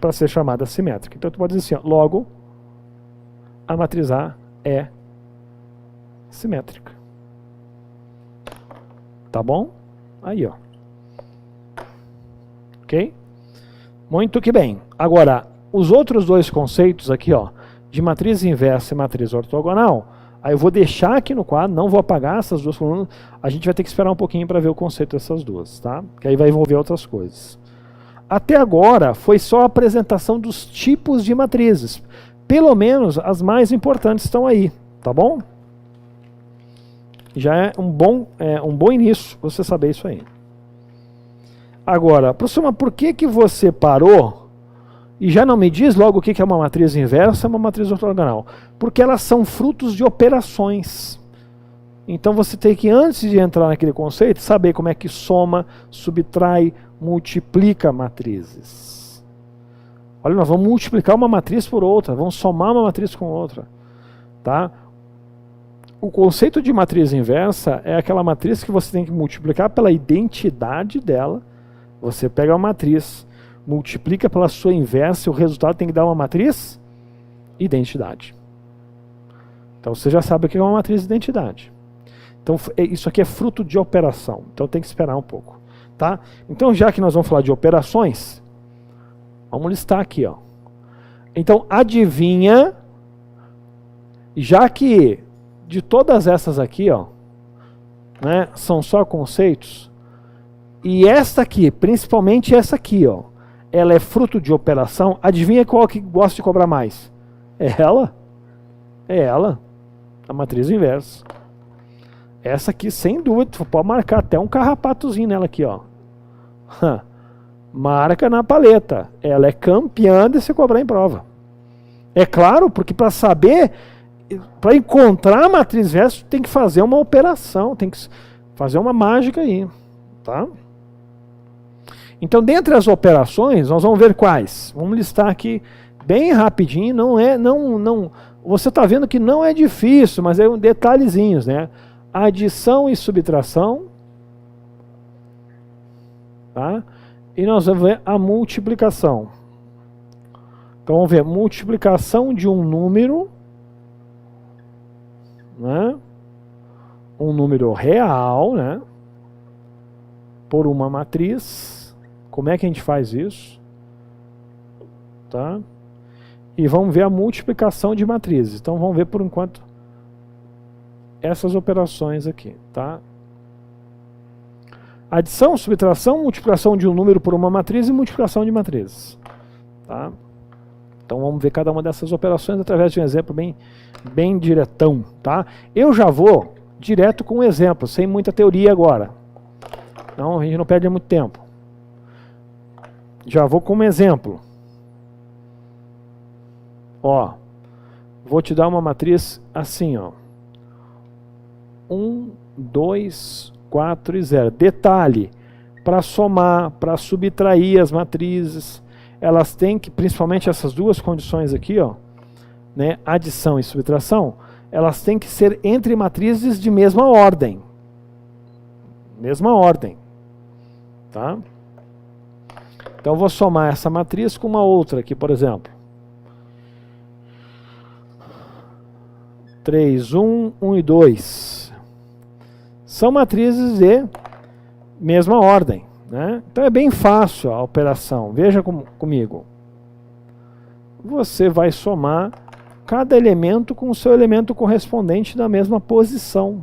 para ser chamada simétrica. Então tu pode dizer assim, ó, logo a matriz A é simétrica. Tá bom? Aí, ó. Ok? Muito que bem. Agora, os outros dois conceitos aqui, ó, de matriz inversa e matriz ortogonal, aí eu vou deixar aqui no quadro, não vou apagar essas duas colunas, a gente vai ter que esperar um pouquinho para ver o conceito dessas duas, tá? Que aí vai envolver outras coisas. Até agora foi só a apresentação dos tipos de matrizes. Pelo menos as mais importantes estão aí, tá bom? Já é um bom início você saber isso aí. Agora, professor, por que você parou e já não me diz logo o que é uma matriz inversa e uma matriz ortogonal? Porque elas são frutos de operações. Então você tem que, antes de entrar naquele conceito, saber como é que soma, subtrai, multiplica matrizes. Olha, nós vamos multiplicar uma matriz por outra, vamos somar uma matriz com outra. Tá? O conceito de matriz inversa é aquela matriz que você tem que multiplicar pela identidade dela. Você pega uma matriz, multiplica pela sua inversa e o resultado tem que dar uma matriz identidade. Então você já sabe o que é uma matriz identidade. Então isso aqui é fruto de operação, então tem que esperar um pouco. Tá? Então já que nós vamos falar de operações, vamos listar aqui. Ó. Então adivinha, já que de todas essas aqui, ó, né, são só conceitos, e esta aqui, principalmente essa aqui, ó, ela é fruto de operação, adivinha qual que gosta de cobrar mais? É ela? É ela, a matriz inversa. Essa aqui, sem dúvida, tu pode marcar até um carrapatozinho nela aqui, ó. Marca na paleta. Ela é campeã de se cobrar em prova. É claro, porque para saber, para encontrar a matriz inversa, tem que fazer uma operação, tem que fazer uma mágica aí, tá? Então, dentre as operações, nós vamos ver quais. Vamos listar aqui bem rapidinho. Você está vendo que não é difícil, mas é detalhezinhos, né? Adição e subtração, tá? E nós vamos ver a multiplicação. Então vamos ver multiplicação de um número, né? Um número real, né? Por uma matriz. Como é que a gente faz isso? Tá? E vamos ver a multiplicação de matrizes. Então vamos ver por enquanto essas operações aqui, tá? Adição, subtração, multiplicação de um número por uma matriz e multiplicação de matrizes, tá? Então vamos ver cada uma dessas operações através de um exemplo bem diretão, tá? Eu já vou direto com um exemplo, sem muita teoria agora. Então a gente não perde muito tempo. Já vou com um exemplo. Ó, vou te dar uma matriz assim, ó. 1, 2, 4 e 0. Detalhe, para somar, para subtrair as matrizes, elas têm que, principalmente essas duas condições aqui, ó, né, adição e subtração, elas têm que ser entre matrizes de mesma ordem. Mesma ordem. Tá? Então eu vou somar essa matriz com uma outra aqui, por exemplo. 3, 1, 1 e 2. são matrizes de mesma ordem, né? Então é bem fácil a operação. Veja comigo. Você vai somar cada elemento com o seu elemento correspondente da mesma posição.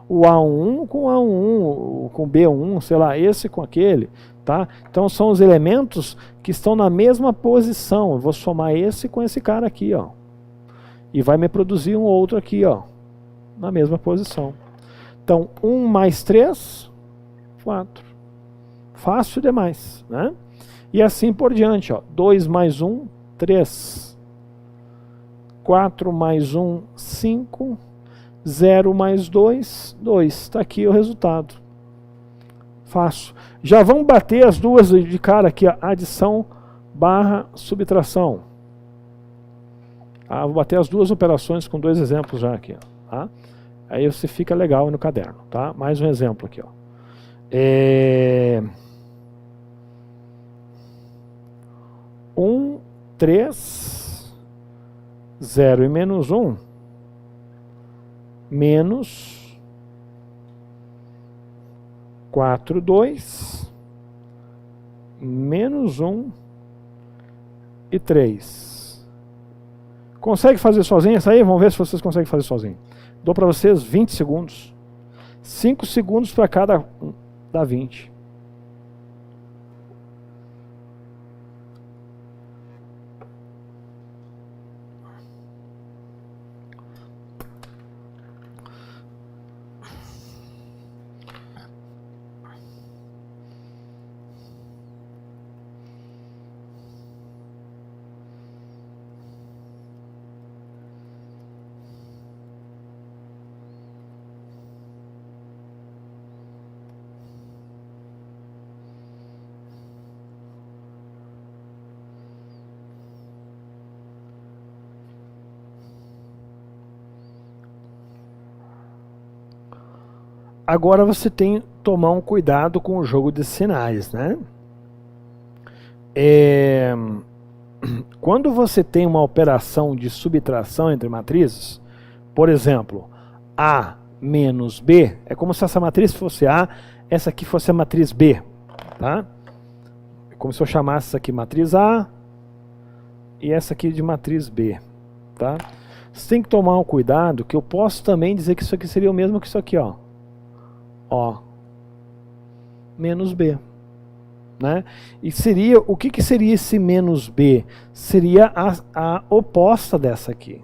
O A1 com o A1, com o B1, sei lá, esse com aquele, tá? Então são os elementos que estão na mesma posição. Eu vou somar esse com esse cara aqui, ó. E vai me produzir um outro aqui, ó, na mesma posição. Então, 1 mais 3, 4. Fácil demais, né? E assim por diante, ó. 2 mais 1, 3. 4 mais 1, 5. 0 mais 2, 2. Está aqui o resultado. Fácil. Já vamos bater as duas de cara aqui, ó. Adição barra subtração. Vou bater as duas operações com dois exemplos já aqui, ó, tá? Aí você fica legal no caderno, tá? Mais um exemplo aqui, ó. 1, 3, 0 e menos 1, menos 4, 2, menos 1 e 3. Consegue fazer sozinho essa aí? Vamos ver se vocês conseguem fazer sozinho. Dou para vocês 20 segundos. 5 segundos para cada dá 20. Agora você tem que tomar um cuidado com o jogo de sinais, né? Quando você tem uma operação de subtração entre matrizes, por exemplo, A menos B, é como se essa matriz fosse A, essa aqui fosse a matriz B, tá? É como se eu chamasse essa aqui matriz A e essa aqui de matriz B, tá? Você tem que tomar um cuidado, que eu posso também dizer que isso aqui seria o mesmo que isso aqui, ó. Ó, menos B, né? E seria, o que seria esse menos B? Seria a oposta dessa aqui.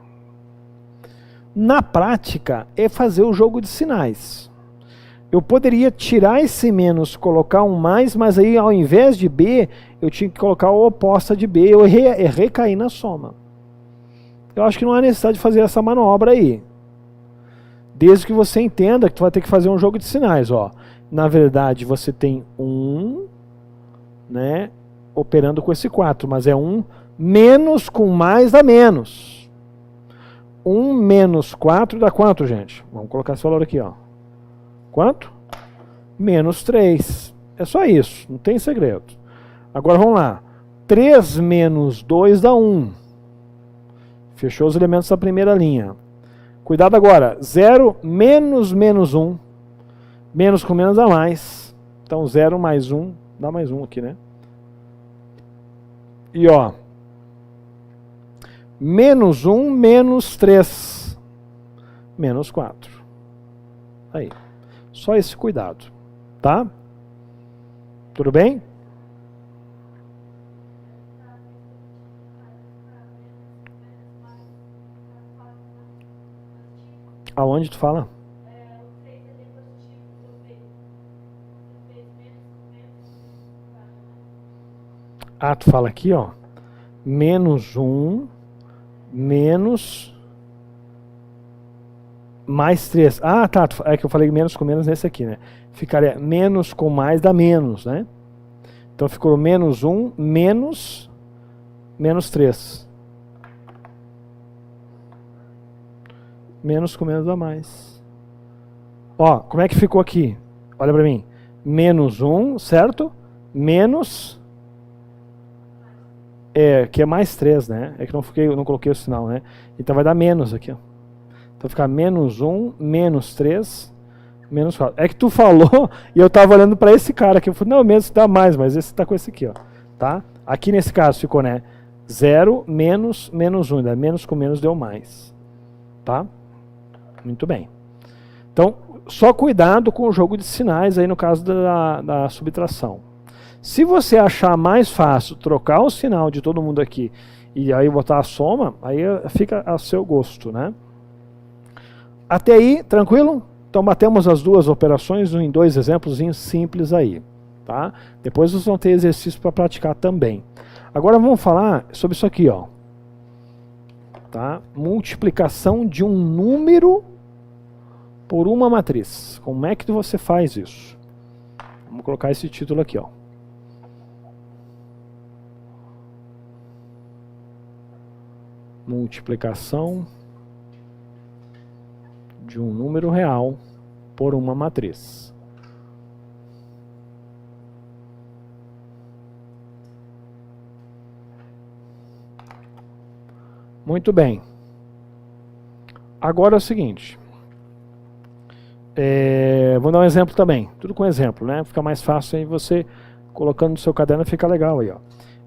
Na prática, é fazer o jogo de sinais. Eu poderia tirar esse menos, colocar um mais, mas aí ao invés de B, eu tinha que colocar a oposta de B, eu recair na soma. Eu acho que não há necessidade de fazer essa manobra aí. Desde que você entenda que tu vai ter que fazer um jogo de sinais, ó. Na verdade, você tem 1, né, operando com esse 4, mas é 1 menos com mais dá menos. 1 menos 4 dá quanto, gente? Vamos colocar esse valor aqui, ó. Quanto? Menos 3. É só isso, não tem segredo. Agora vamos lá. 3 menos 2 dá 1. Fechou os elementos da primeira linha. Cuidado agora, 0 menos menos 1, menos com menos dá mais, então 0 mais 1, dá mais 1 aqui, né? E ó, menos 1, menos 3, menos 4. Aí, só esse cuidado, tá? Tudo bem? Aonde tu fala? Tu fala aqui, ó. Menos 1, menos mais 3. Tá. É que eu falei menos com menos nesse aqui, né? Ficaria menos com mais dá menos, né? Então ficou menos 1, menos 3. Menos com menos dá mais. Ó, como é que ficou aqui? Olha pra mim. Menos 1, certo? Menos... que é mais 3, né? É que não coloquei o sinal, né? Então vai dar menos aqui, ó. Então vai ficar menos 1, menos 3, Menos 4. É que tu falou e eu tava olhando para esse cara aqui. Eu falei, não, menos dá mais, mas esse tá com esse aqui, ó. Tá? Aqui nesse caso ficou, né? 0 menos 1. Menos com menos deu mais. Tá? Muito bem. Então, só cuidado com o jogo de sinais aí no caso da subtração. Se você achar mais fácil trocar o sinal de todo mundo aqui e aí botar a soma, aí fica a seu gosto, né? Até aí, tranquilo? Então batemos as duas operações em 2 exemplos simples aí, tá? Depois vocês vão ter exercício para praticar também. Agora vamos falar sobre isso aqui, ó. Tá? Multiplicação de um número por uma matriz. Como é que você faz isso? Vamos colocar esse título aqui, ó. Multiplicação de um número real por uma matriz. Muito bem. Agora é o seguinte. Vou dar um exemplo também. Tudo com exemplo, né? Fica mais fácil aí você colocando no seu caderno, fica legal aí, ó.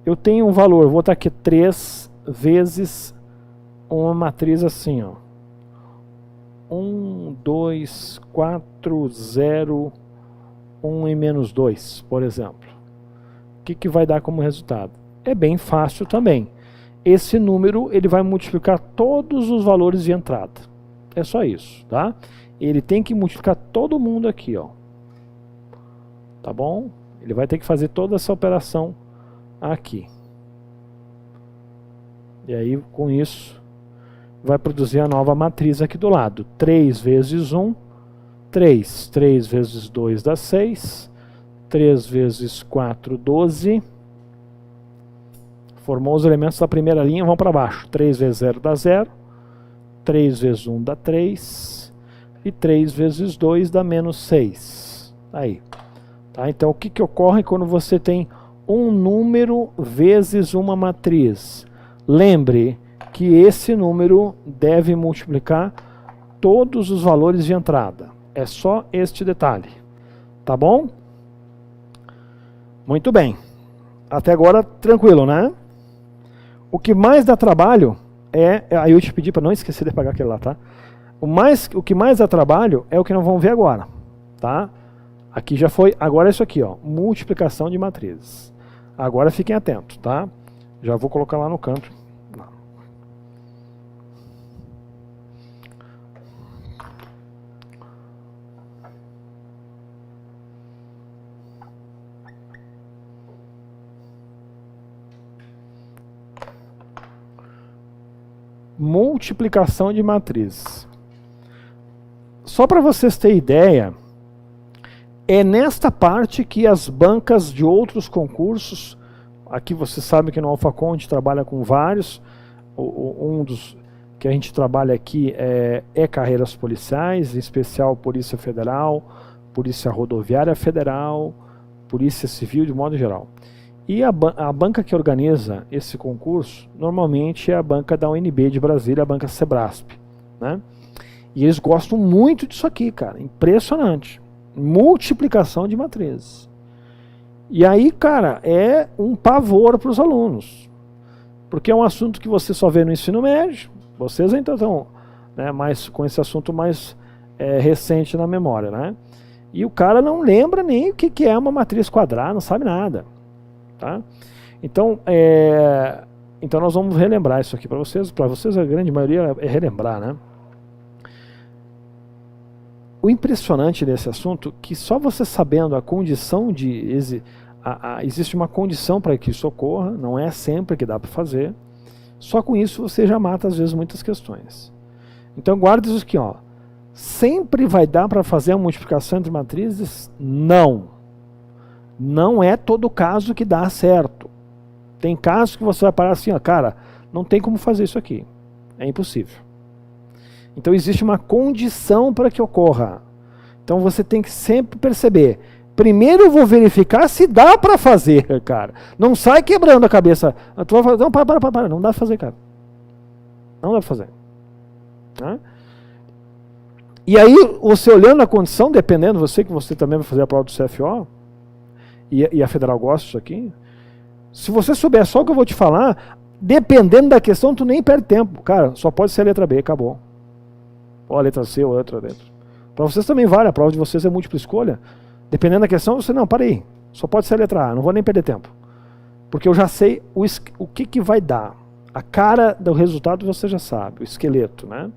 Eu tenho um valor, vou botar aqui 3 vezes uma matriz assim, ó. 1, 2, 4, 0, 1 e menos 2, por exemplo. O que vai dar como resultado? É bem fácil também. Esse número ele vai multiplicar todos os valores de entrada. É só isso, tá? Ele tem que multiplicar todo mundo aqui, ó. Tá bom? Ele vai ter que fazer toda essa operação aqui. E aí, com isso, vai produzir a nova matriz aqui do lado. 3 vezes 1, 3. 3 vezes 2 dá 6. 3 vezes 4, 12. Formou os elementos da primeira linha, vão para baixo. 3 vezes 0 dá 0. 3 vezes 1 dá 3. E 3 vezes 2 dá menos 6. Aí. Tá? Então, o que ocorre quando você tem um número vezes uma matriz? Lembre que esse número deve multiplicar todos os valores de entrada. É só este detalhe. Tá bom? Muito bem. Até agora, tranquilo, né? O que mais dá trabalho é... Aí eu te pedi para não esquecer de apagar aquele lá, tá? O que mais dá trabalho é o que nós vamos ver agora, tá? Aqui já foi, agora é isso aqui, ó, multiplicação de matrizes. Agora fiquem atentos, tá? Já vou colocar lá no canto. Multiplicação de matrizes. Só para vocês terem ideia, é nesta parte que as bancas de outros concursos, aqui você sabe que no AlphaCon a gente trabalha com vários, um dos que a gente trabalha aqui é carreiras policiais, em especial Polícia Federal, Polícia Rodoviária Federal, Polícia Civil de modo geral. E a banca que organiza esse concurso, normalmente é a banca da UNB de Brasília, a banca Sebrasp, né? E eles gostam muito disso aqui, cara. Impressionante. Multiplicação de matrizes. E aí, cara, é um pavor para os alunos. Porque é um assunto que você só vê no ensino médio. Vocês ainda estão, né, mais, com esse assunto mais recente na memória, né? E o cara não lembra nem o que é uma matriz quadrada, não sabe nada. Tá? Então, então nós vamos relembrar isso aqui para vocês. Para vocês, a grande maioria é relembrar, né? O impressionante desse assunto é que só você sabendo a condição de... existe uma condição para que isso ocorra, não é sempre que dá para fazer. Só com isso você já mata às vezes muitas questões. Então guarde isso aqui, ó. Sempre vai dar para fazer a multiplicação entre matrizes? Não. Não é todo caso que dá certo. Tem casos que você vai parar assim, ó, cara, não tem como fazer isso aqui. É impossível. Então existe uma condição para que ocorra. Então você tem que sempre perceber. Primeiro eu vou verificar se dá para fazer, cara. Não sai quebrando a cabeça. Tu vai fazer, não, para. Não dá para fazer, cara. Não dá para fazer. Tá? E aí, você olhando a condição, dependendo, você que você também vai fazer a prova do CFO, e a Federal gosta disso aqui, se você souber só o que eu vou te falar, dependendo da questão, tu nem perde tempo. Cara, só pode ser a letra B, acabou. Ou a letra C, ou a outra letra. Para vocês também vale, a prova de vocês é múltipla escolha. Dependendo da questão, você, não, para aí, só pode ser a letra A, não vou nem perder tempo. Porque eu já sei o que vai dar. A cara do resultado você já sabe, o esqueleto, né?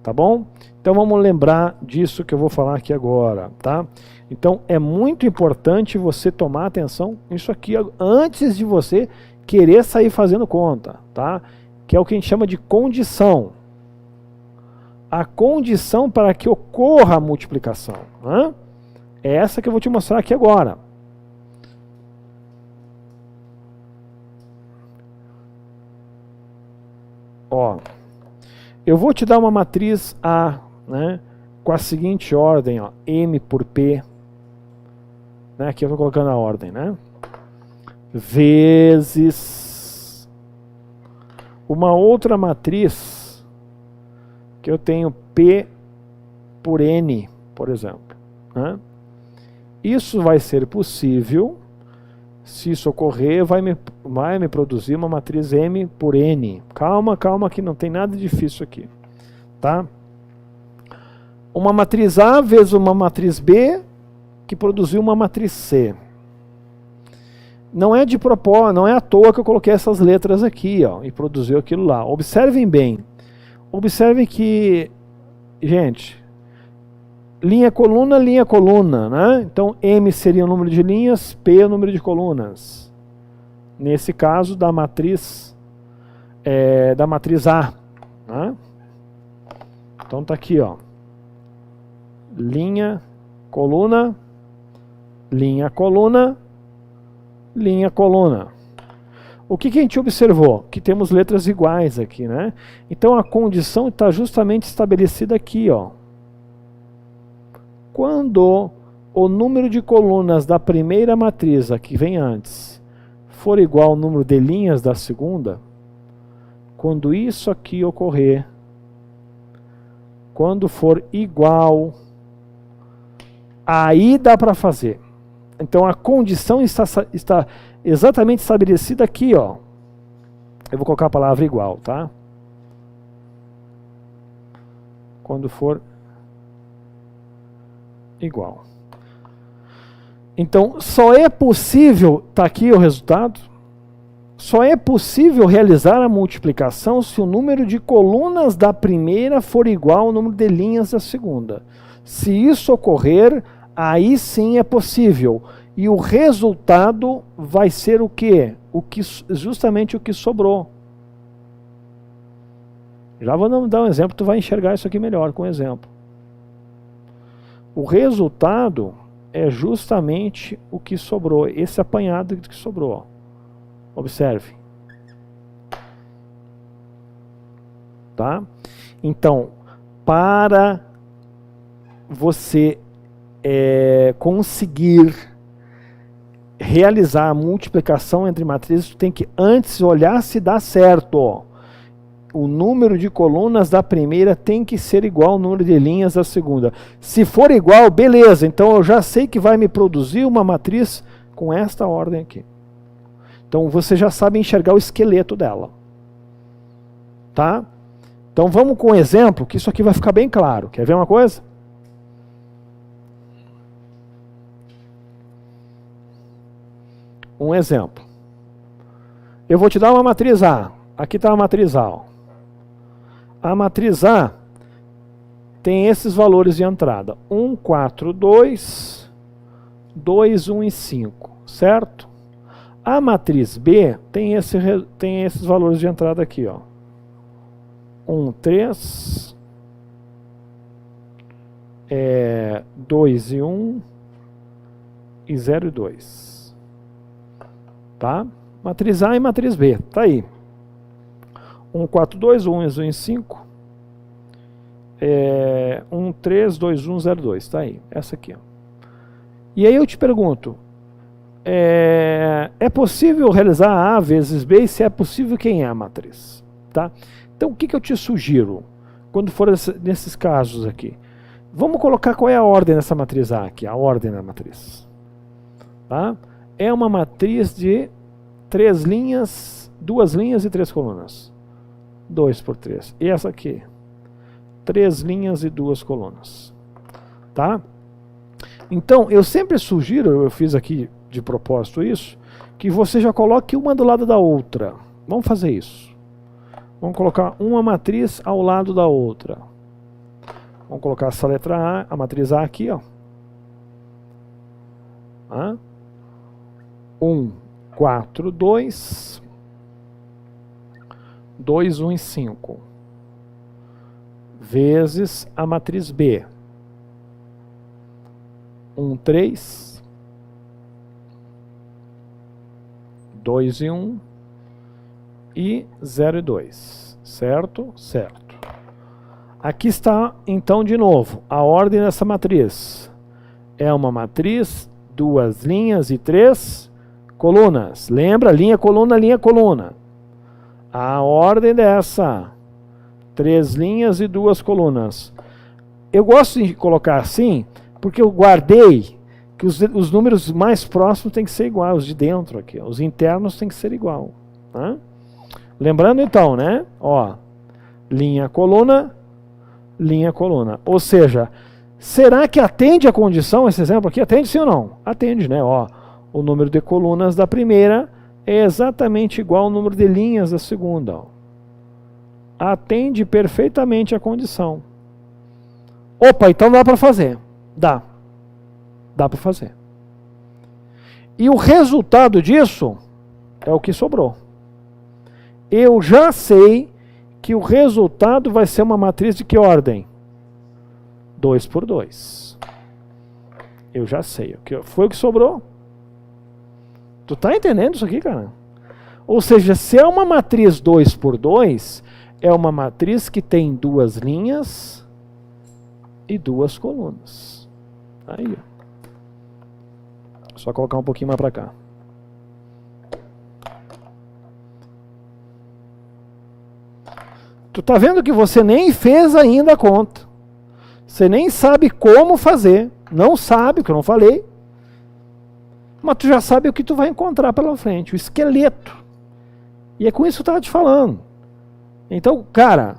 Tá bom? Então vamos lembrar disso que eu vou falar aqui agora, tá? Então é muito importante você tomar atenção nisso aqui antes de você querer sair fazendo conta, tá? Que é o que a gente chama de condição. A condição para que ocorra a multiplicação, né? É essa que eu vou te mostrar aqui agora. Ó, eu vou te dar uma matriz A, né, com a seguinte ordem, ó, M por P, né, aqui eu estou colocando a ordem, né, vezes uma outra matriz que eu tenho P por N, por exemplo, né. Isso vai ser possível se isso ocorrer, vai me produzir uma matriz M por N. Calma, calma, que não tem nada difícil aqui, tá? Uma matriz A vezes uma matriz B, que produziu uma matriz C. Não é de propósito, não é à toa que eu coloquei essas letras aqui, ó, e produziu aquilo lá. Observem bem. Observem que, gente, linha, coluna, né? Então M seria o número de linhas, P é o número de colunas. Nesse caso da matriz A, né? Então tá aqui, ó. Linha, coluna, linha, coluna, linha, coluna. O que a gente observou? Que temos letras iguais aqui, né? Então a condição está justamente estabelecida aqui, ó. Quando o número de colunas da primeira matriz, a que vem antes, for igual ao número de linhas da segunda, quando isso aqui ocorrer, quando for igual, aí dá para fazer. Então a condição está exatamente estabelecida aqui, ó. Eu vou colocar a palavra igual, tá? Quando for igual. Então, só é possível, tá aqui o resultado, só é possível realizar a multiplicação se o número de colunas da primeira for igual ao número de linhas da segunda. Se isso ocorrer, aí sim é possível. E o resultado vai ser o quê? Justamente o que sobrou. Já vou dar um exemplo, tu vai enxergar isso aqui melhor com um exemplo. O resultado é justamente o que sobrou, esse apanhado que sobrou. Observe. Tá? Então, para você conseguir realizar a multiplicação entre matrizes, tu tem que antes olhar se dá certo. O número de colunas da primeira tem que ser igual ao número de linhas da segunda. Se for igual, beleza, então eu já sei que vai me produzir uma matriz com esta ordem aqui. Então você já sabe enxergar o esqueleto dela. Tá? Então vamos com um exemplo, que isso aqui vai ficar bem claro. Quer ver uma coisa? Um exemplo. Eu vou te dar uma matriz A. Aqui está a matriz A. Ó. A matriz A tem esses valores de entrada. 1, 4, 2, 2, 1 e 5. Certo? A matriz B tem esses valores de entrada aqui. Ó. 1, 3, 2 e 1 e 0 e 2. Tá? Matriz A e matriz B. Tá aí. 1, 4, 2, 1, 1 e 5. 1, 3, 2, 1, 0, 2. Tá aí. Essa aqui. Ó. E aí eu te pergunto. É possível realizar A vezes B? E se é possível, quem é a matriz? Tá? Então o que eu te sugiro? Quando for nesses casos aqui. Vamos colocar qual é a ordem dessa matriz A aqui, a ordem da matriz. Tá? É uma matriz de 3 linhas, 2 linhas e 3 colunas. 2 por 3. E essa aqui? 3 linhas e 2 colunas. Tá? Então, eu sempre sugiro, eu fiz aqui de propósito isso, que você já coloque uma do lado da outra. Vamos fazer isso. Vamos colocar uma matriz ao lado da outra. Vamos colocar essa letra A, a matriz A aqui, ó. 1, 4, 2, 2, 1 e 5. Vezes a matriz B. 1, 3, 2 e 1 e 0 e 2. Certo? Certo. Aqui está, então, de novo, a ordem dessa matriz. É uma matriz, 2 linhas e 3 colunas. Lembra? Linha, coluna, linha, coluna. A ordem dessa, 3 linhas e 2 colunas. Eu gosto de colocar assim, porque eu guardei que os números mais próximos têm que ser iguais, os de dentro aqui. Os internos têm que ser igual. Tá? Lembrando então, né? Ó, linha, coluna, linha, coluna. Ou seja, será que atende a condição, esse exemplo aqui? Atende sim ou não? Atende, né? Ó, o número de colunas da primeira é exatamente igual ao número de linhas da segunda. Ó. Atende perfeitamente a condição. Opa, então dá para fazer. Dá. Dá para fazer. E o resultado disso é o que sobrou. Eu já sei que o resultado vai ser uma matriz de que ordem? 2 por 2. Eu já sei. Foi o que sobrou. Tu tá entendendo isso aqui, cara? Ou seja, se é uma matriz 2 por 2, é uma matriz que tem 2 linhas e 2 colunas. Aí, ó. Só colocar um pouquinho mais para cá. Tu tá vendo que você nem fez ainda a conta. Você nem sabe como fazer. Não sabe, que eu não falei. Mas tu já sabe o que tu vai encontrar pela frente. O esqueleto. E é com isso que eu estava te falando. Então, cara,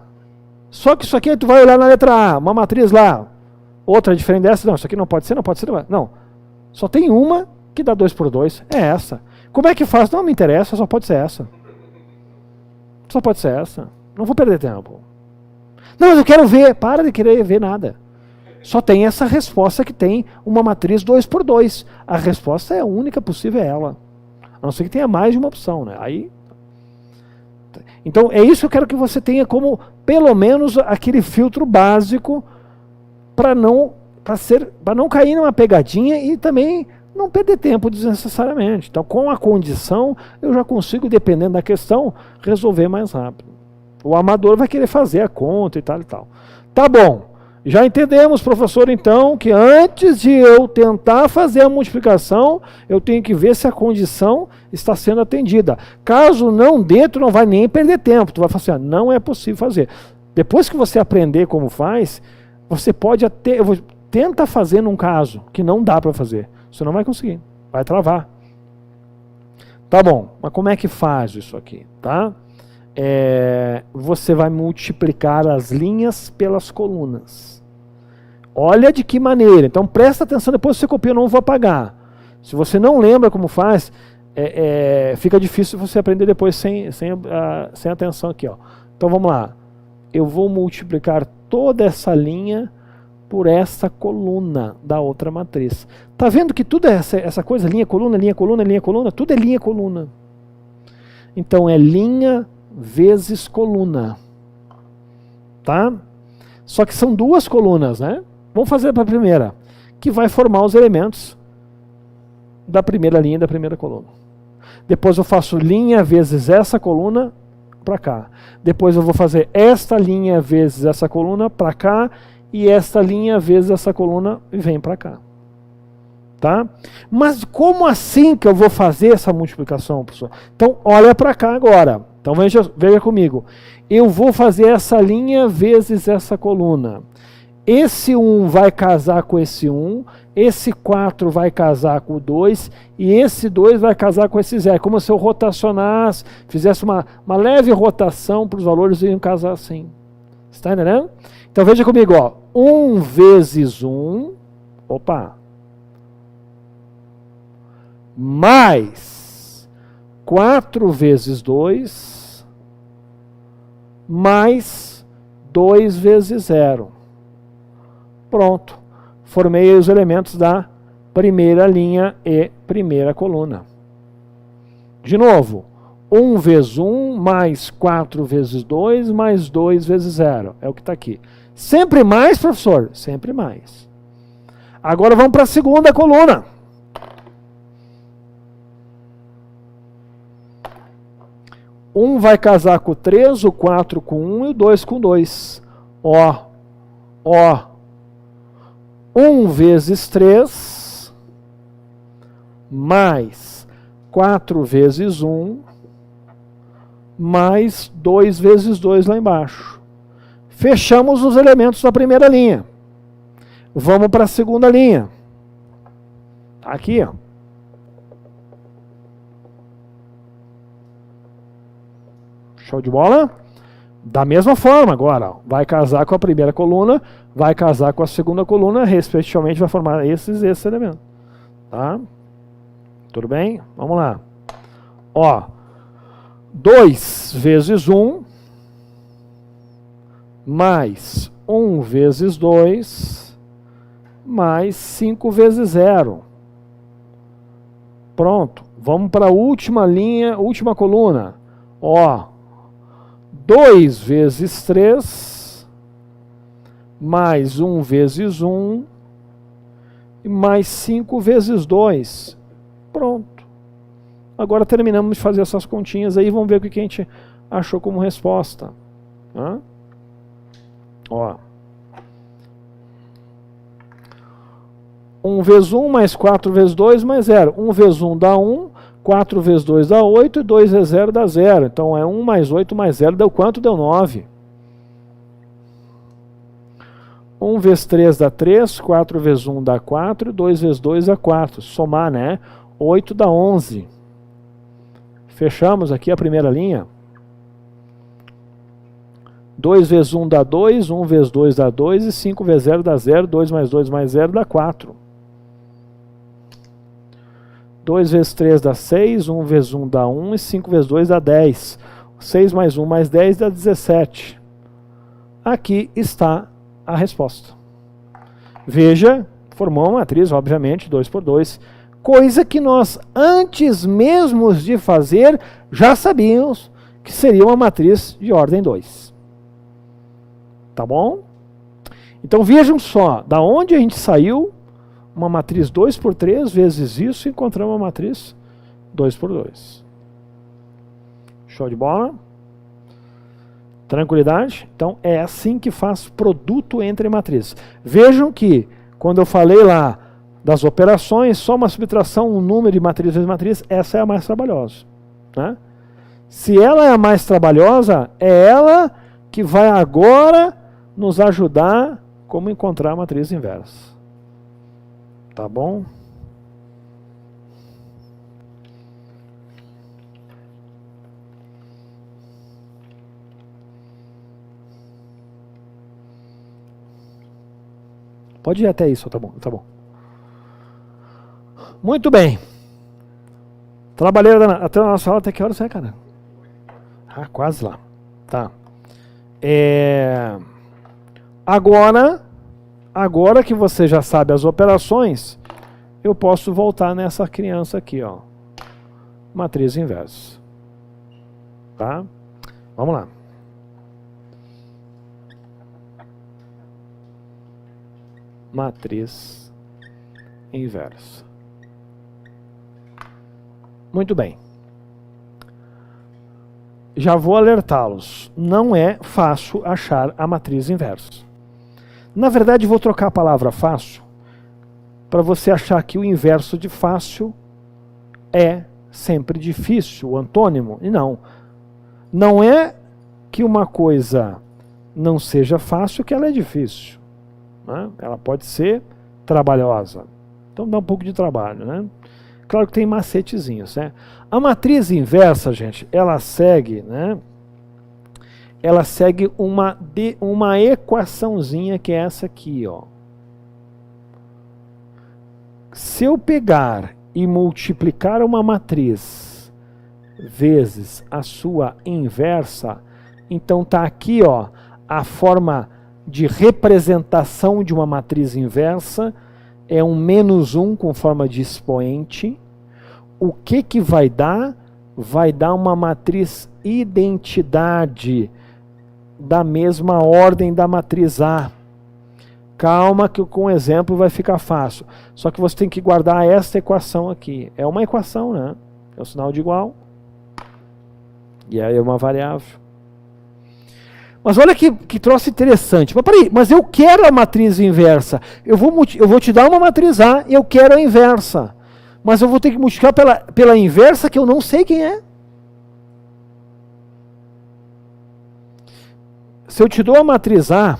só que isso aqui tu vai olhar na letra A, uma matriz lá. Outra diferente dessa. Não, isso aqui não pode ser, não pode ser. Não. Só tem uma que dá 2 por 2. É essa. Como é que faz? Não me interessa, só pode ser essa. Só pode ser essa. Não vou perder tempo. Não, mas eu quero ver. Para de querer ver nada. Só tem essa resposta que tem uma matriz 2 por 2. A resposta é a única possível, é ela. A não ser que tenha mais de uma opção, né? Aí... Então é isso que eu quero que você tenha como, pelo menos, aquele filtro básico para não cair numa pegadinha e também não perder tempo desnecessariamente. Então, com a condição, eu já consigo, dependendo da questão, resolver mais rápido. O amador vai querer fazer a conta e tal e tal. Tá bom. Já entendemos, professor, então, que antes de eu tentar fazer a multiplicação, eu tenho que ver se a condição está sendo atendida. Caso não dê, tu não vai nem perder tempo. Tu vai falar assim, não é possível fazer. Depois que você aprender como faz, você pode até... Tenta fazer num caso que não dá para fazer. Você não vai conseguir. Vai travar. Tá bom, mas como é que faz isso aqui? Tá? Você vai multiplicar as linhas pelas colunas. Olha de que maneira. Então presta atenção, depois você copia, eu não vou apagar. Se você não lembra como faz, fica difícil você aprender depois sem atenção aqui. Ó. Então vamos lá. Eu vou multiplicar toda essa linha por essa coluna da outra matriz. Tá vendo que tudo é essa coisa, linha, coluna, linha, coluna, linha, coluna, tudo é linha, coluna. Então é linha vezes coluna. Tá? Só que são 2 colunas, né? Vamos fazer para a primeira, que vai formar os elementos da primeira linha e da primeira coluna. Depois eu faço linha vezes essa coluna para cá. Depois eu vou fazer esta linha vezes essa coluna para cá e esta linha vezes essa coluna vem para cá. Tá? Mas como assim que eu vou fazer essa multiplicação, professor? Então olha para cá agora. Então veja comigo. Eu vou fazer essa linha vezes essa coluna. esse 1 vai casar com esse 1, esse 4 vai casar com o 2, e esse 2 vai casar com esse 0. É como se eu rotacionasse, fizesse uma leve rotação para os valores e iam casar assim. Está entendendo? Então veja comigo, ó. 1 vezes 1, opa, mais 4 vezes 2, mais 2 vezes 0. Pronto. Formei os elementos da primeira linha e primeira coluna. De novo, 1 vezes 1, mais 4 vezes 2, mais 2 vezes 0. É o que está aqui. Sempre mais, professor? Sempre mais. Agora vamos para a segunda coluna. Um vai casar com o 3, o 4 com 1 e o 2 com 2. Ó. 1 vezes 3, mais 4 vezes 1, mais 2 vezes 2 lá embaixo. Fechamos os elementos da primeira linha. Vamos para a segunda linha. Aqui, ó. Show de bola? Da mesma forma agora, ó, vai casar com a primeira coluna, vai casar com a segunda coluna, respectivamente vai formar esses elementos. Tá? Tudo bem? Vamos lá. Ó, 2 vezes 1, mais 1 vezes 2, mais 5 vezes 0. Pronto. Vamos para a última linha, última coluna. Ó, 2 vezes 3, mais 1 vezes 1, e mais 5 vezes 2. Pronto. Agora terminamos de fazer essas continhas aí, vamos ver o que a gente achou como resposta. Hã? Ó. 1 vezes 1, mais 4 vezes 2, mais 0. 1 vezes 1 dá 1. 4 vezes 2 dá 8 e 2 vezes 0 dá 0. Então é 1 mais 8 mais 0 deu quanto? Deu 9. 1 vezes 3 dá 3, 4 vezes 1 dá 4 e 2 vezes 2 dá 4. Somar, né? 8 dá 11. Fechamos aqui a primeira linha. 2 vezes 1 dá 2, 1 vezes 2 dá 2 e 5 vezes 0 dá 0. 2 mais 2 mais 0 dá 4. 2 vezes 3 dá 6, 1 vezes 1 dá 1 e 5 vezes 2 dá 10. 6 mais 1 mais 10 dá 17. Aqui está a resposta. Veja, formou uma matriz, obviamente, 2 por 2, coisa que nós, antes mesmo de fazer, já sabíamos que seria uma matriz de ordem 2. Tá bom? Então vejam só, da onde a gente saiu, uma matriz 2 por 3 vezes isso, e encontramos uma matriz 2 por 2. Show de bola? Tranquilidade? Então é assim que faz produto entre matrizes. Vejam que, quando eu falei lá das operações, só uma subtração, um número de matriz vezes matriz, essa é a mais trabalhosa. Né? Se ela é a mais trabalhosa, é ela que vai agora nos ajudar como encontrar a matriz inversa. Tá bom? Pode ir até isso, tá bom, tá bom. Muito bem. Trabalhei até a nossa aula, até que horas é, cara? Ah, quase lá. Tá. Agora que você já sabe as operações, eu posso voltar nessa criança aqui, ó. Matriz inversa. Tá? Vamos lá. Matriz inversa. Muito bem. Já vou alertá-los. Não é fácil achar a matriz inversa. Na verdade, vou trocar a palavra fácil para você achar que o inverso de fácil é sempre difícil, o antônimo. E não. Não é que uma coisa não seja fácil que ela é difícil. né? Ela pode ser trabalhosa. Então dá um pouco de trabalho, né? Claro que tem macetezinhos, né? A matriz inversa, gente, ela segue, né? Ela segue uma equaçãozinha que é essa aqui, ó. Se eu pegar e multiplicar uma matriz vezes a sua inversa, então tá aqui, ó, a forma de representação de uma matriz inversa é um -1 com forma de expoente. O que vai dar? Vai dar uma matriz identidade da mesma ordem da matriz A. Calma que com o exemplo vai ficar fácil. Só que você tem que guardar esta equação aqui. É uma equação, né? É o sinal de igual. E aí é uma variável. Mas olha que troço interessante. Mas peraí, mas eu quero a matriz inversa. Eu vou te dar uma matriz A e eu quero a inversa. Mas eu vou ter que multiplicar pela inversa que eu não sei quem é. Se eu te dou a matriz A,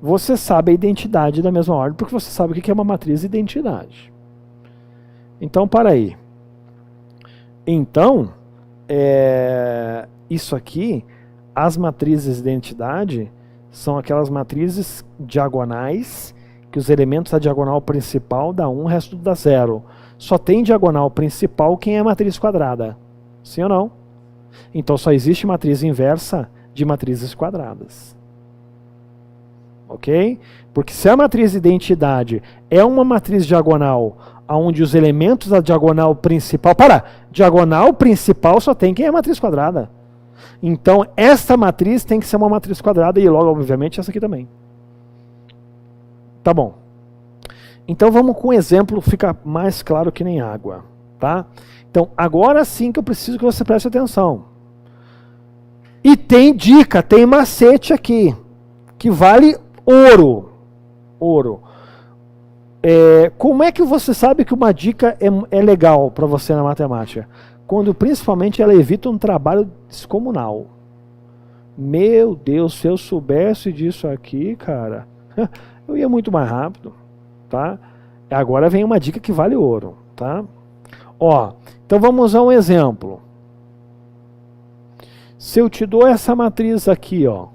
você sabe a identidade da mesma ordem, porque você sabe o que é uma matriz identidade. Então, para aí. Então, isso aqui, as matrizes de identidade, são aquelas matrizes diagonais, que os elementos da diagonal principal dá 1, o resto tudo dá 0. Só tem diagonal principal quem é matriz quadrada. Sim ou não? Então só existe matriz inversa de matrizes quadradas. Ok? Porque se a matriz de identidade é uma matriz diagonal, onde os elementos da diagonal principal... Diagonal principal só tem quem é matriz quadrada. Então esta matriz tem que ser uma matriz quadrada e logo, obviamente, essa aqui também. Tá bom. Então vamos com um exemplo, fica mais claro que nem água. Tá? Então agora sim que eu preciso que você preste atenção. E tem dica, tem macete aqui, que vale ouro. Ouro. Como é que você sabe que uma dica é legal para você na matemática? Quando principalmente ela evita um trabalho descomunal. Meu Deus, se eu soubesse disso aqui, cara, eu ia muito mais rápido, tá? Agora vem uma dica que vale ouro, tá? Ó, então vamos a um exemplo. Se eu te dou essa matriz aqui, ó.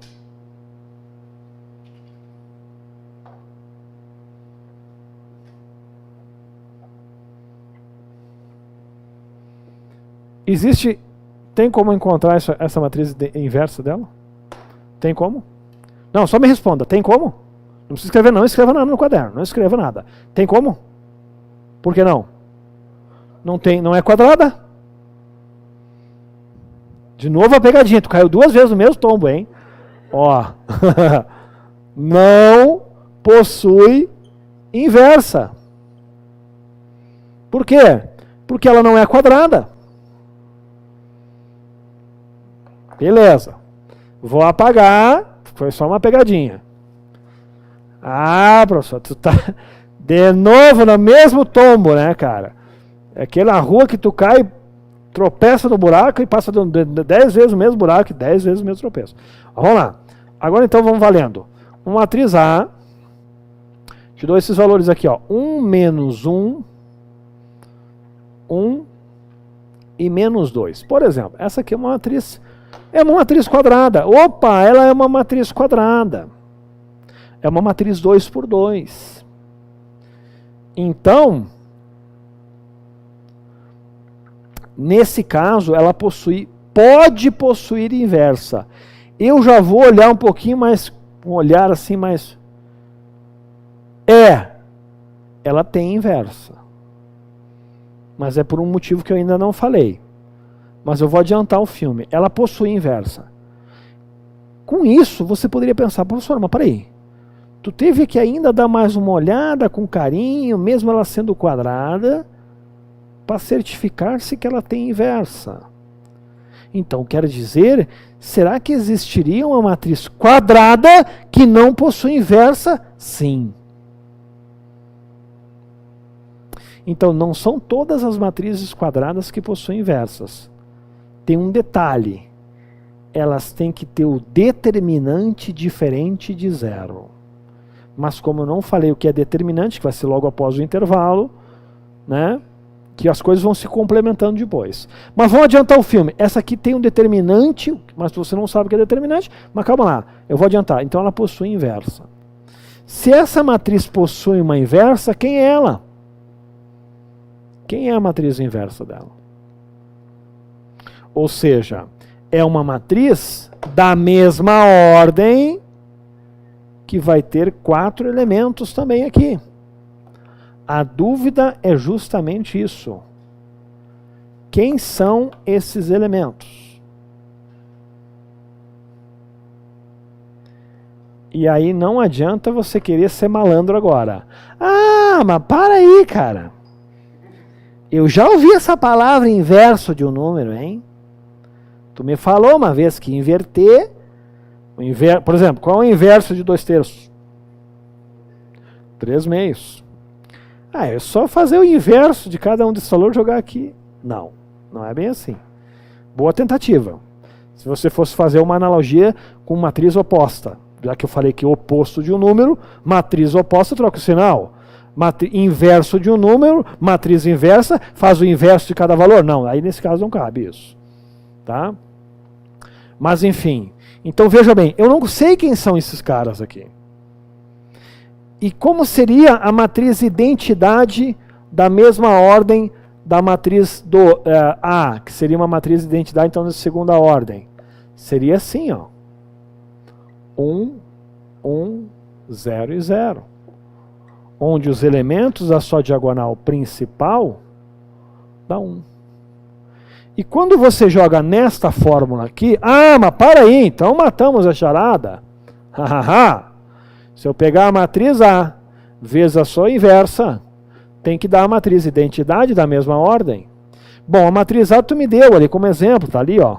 Tem como encontrar essa matriz inversa dela? Tem como? Não, só me responda, tem como? Não precisa escrever não, escreva nada no caderno, não escreva nada. Tem como? Por que não? Não tem, não é quadrada? De novo a pegadinha, tu caiu 2 vezes no mesmo tombo, hein? Ó, não possui inversa. Por quê? Porque ela não é quadrada. Beleza. Vou apagar. Foi só uma pegadinha. Ah, professor, tu tá de novo no mesmo tombo, né, cara? É aquela rua que tu cai, tropeça no buraco e passa 10 vezes o mesmo buraco e 10 vezes o mesmo tropeço. Vamos lá. Agora então vamos valendo. Uma matriz A. Te dou esses valores aqui, ó. 1 menos 1. 1 e menos 2. Por exemplo, essa aqui é uma matriz... É uma matriz quadrada. Opa, ela é uma matriz quadrada. É uma matriz 2 por 2. Então, nesse caso, ela pode possuir inversa. Eu já vou olhar um pouquinho mais, um olhar assim mais... Ela tem inversa. Mas é por um motivo que eu ainda não falei. Mas eu vou adiantar o filme. Ela possui inversa. Com isso, você poderia pensar, professor, mas peraí. Tu teve que ainda dar mais uma olhada com carinho, mesmo ela sendo quadrada, para certificar-se que ela tem inversa. Então, quer dizer, será que existiria uma matriz quadrada que não possui inversa? Sim. Então, não são todas as matrizes quadradas que possuem inversas. Tem um detalhe. elas têm que ter o determinante diferente de 0. Mas como eu não falei o que é determinante, que vai ser logo após o intervalo, né? Que as coisas vão se complementando depois. Mas vamos adiantar o filme. Essa aqui tem um determinante, mas você não sabe o que é determinante, mas calma lá, eu vou adiantar. Então ela possui inversa. Se essa matriz possui uma inversa, quem é ela? Quem é a matriz inversa dela? Ou seja, é uma matriz da mesma ordem que vai ter 4 elementos também aqui. A dúvida é justamente isso. Quem são esses elementos? E aí não adianta você querer ser malandro agora. Ah, mas para aí, cara. Eu já ouvi essa palavra inverso de um número, hein? Tu me falou uma vez que inverter... Por exemplo, qual é o inverso de 2/3? 3/2. Ah, é só fazer o inverso de cada um desses valores e jogar aqui. Não, não é bem assim. Boa tentativa. Se você fosse fazer uma analogia com matriz oposta, já que eu falei que oposto de um número, matriz oposta, troca o sinal. Inverso de um número, matriz inversa, faz o inverso de cada valor. Não, aí nesse caso não cabe isso. Tá? Mas enfim, então veja bem, eu não sei quem são esses caras aqui. E como seria a matriz identidade da mesma ordem da matriz do A, que seria uma matriz de identidade então de segunda ordem? Seria assim, ó. 1, 1, 0 e 0. Onde os elementos da sua diagonal principal dá 1. E quando você joga nesta fórmula aqui, ah, mas para aí, então matamos a charada. Se eu pegar a matriz A vezes a sua inversa, tem que dar a matriz identidade da mesma ordem. Bom, a matriz A tu me deu ali como exemplo, tá ali, ó.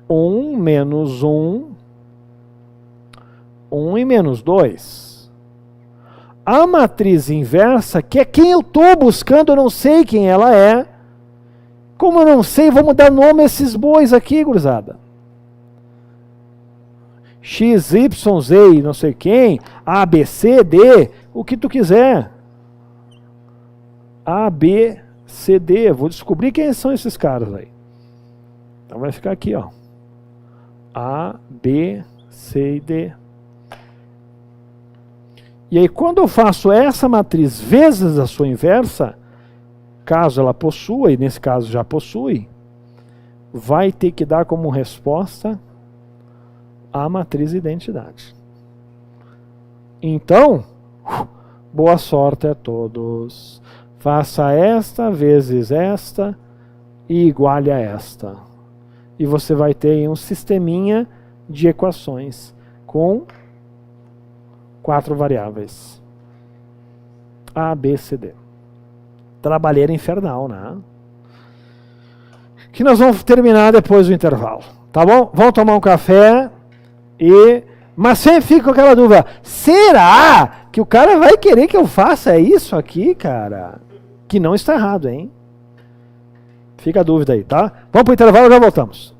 1 menos 1, 1 e menos 2. A matriz inversa, que é quem eu estou buscando, eu não sei quem ela é. Como eu não sei, vamos dar nome a esses bois aqui, gurizada. X, Y, Z, não sei quem, A, B, C, D, o que tu quiser. A, B, C, D, vou descobrir quem são esses caras aí. Então vai ficar aqui, ó. A, B, C e D. E aí quando eu faço essa matriz vezes a sua inversa, caso ela possua, e nesse caso já possui, vai ter que dar como resposta a matriz identidade. Então, boa sorte a todos. Faça esta vezes esta e iguale a esta. E você vai ter um sisteminha de equações com 4 variáveis. A, B, C, D. Trabalheira infernal, né? Que nós vamos terminar depois do intervalo. Tá bom? Vamos tomar um café. Mas sempre fica com aquela dúvida, será que o cara vai querer que eu faça isso aqui, cara? Que não está errado, hein? Fica a dúvida aí, tá? Vamos pro intervalo e já voltamos.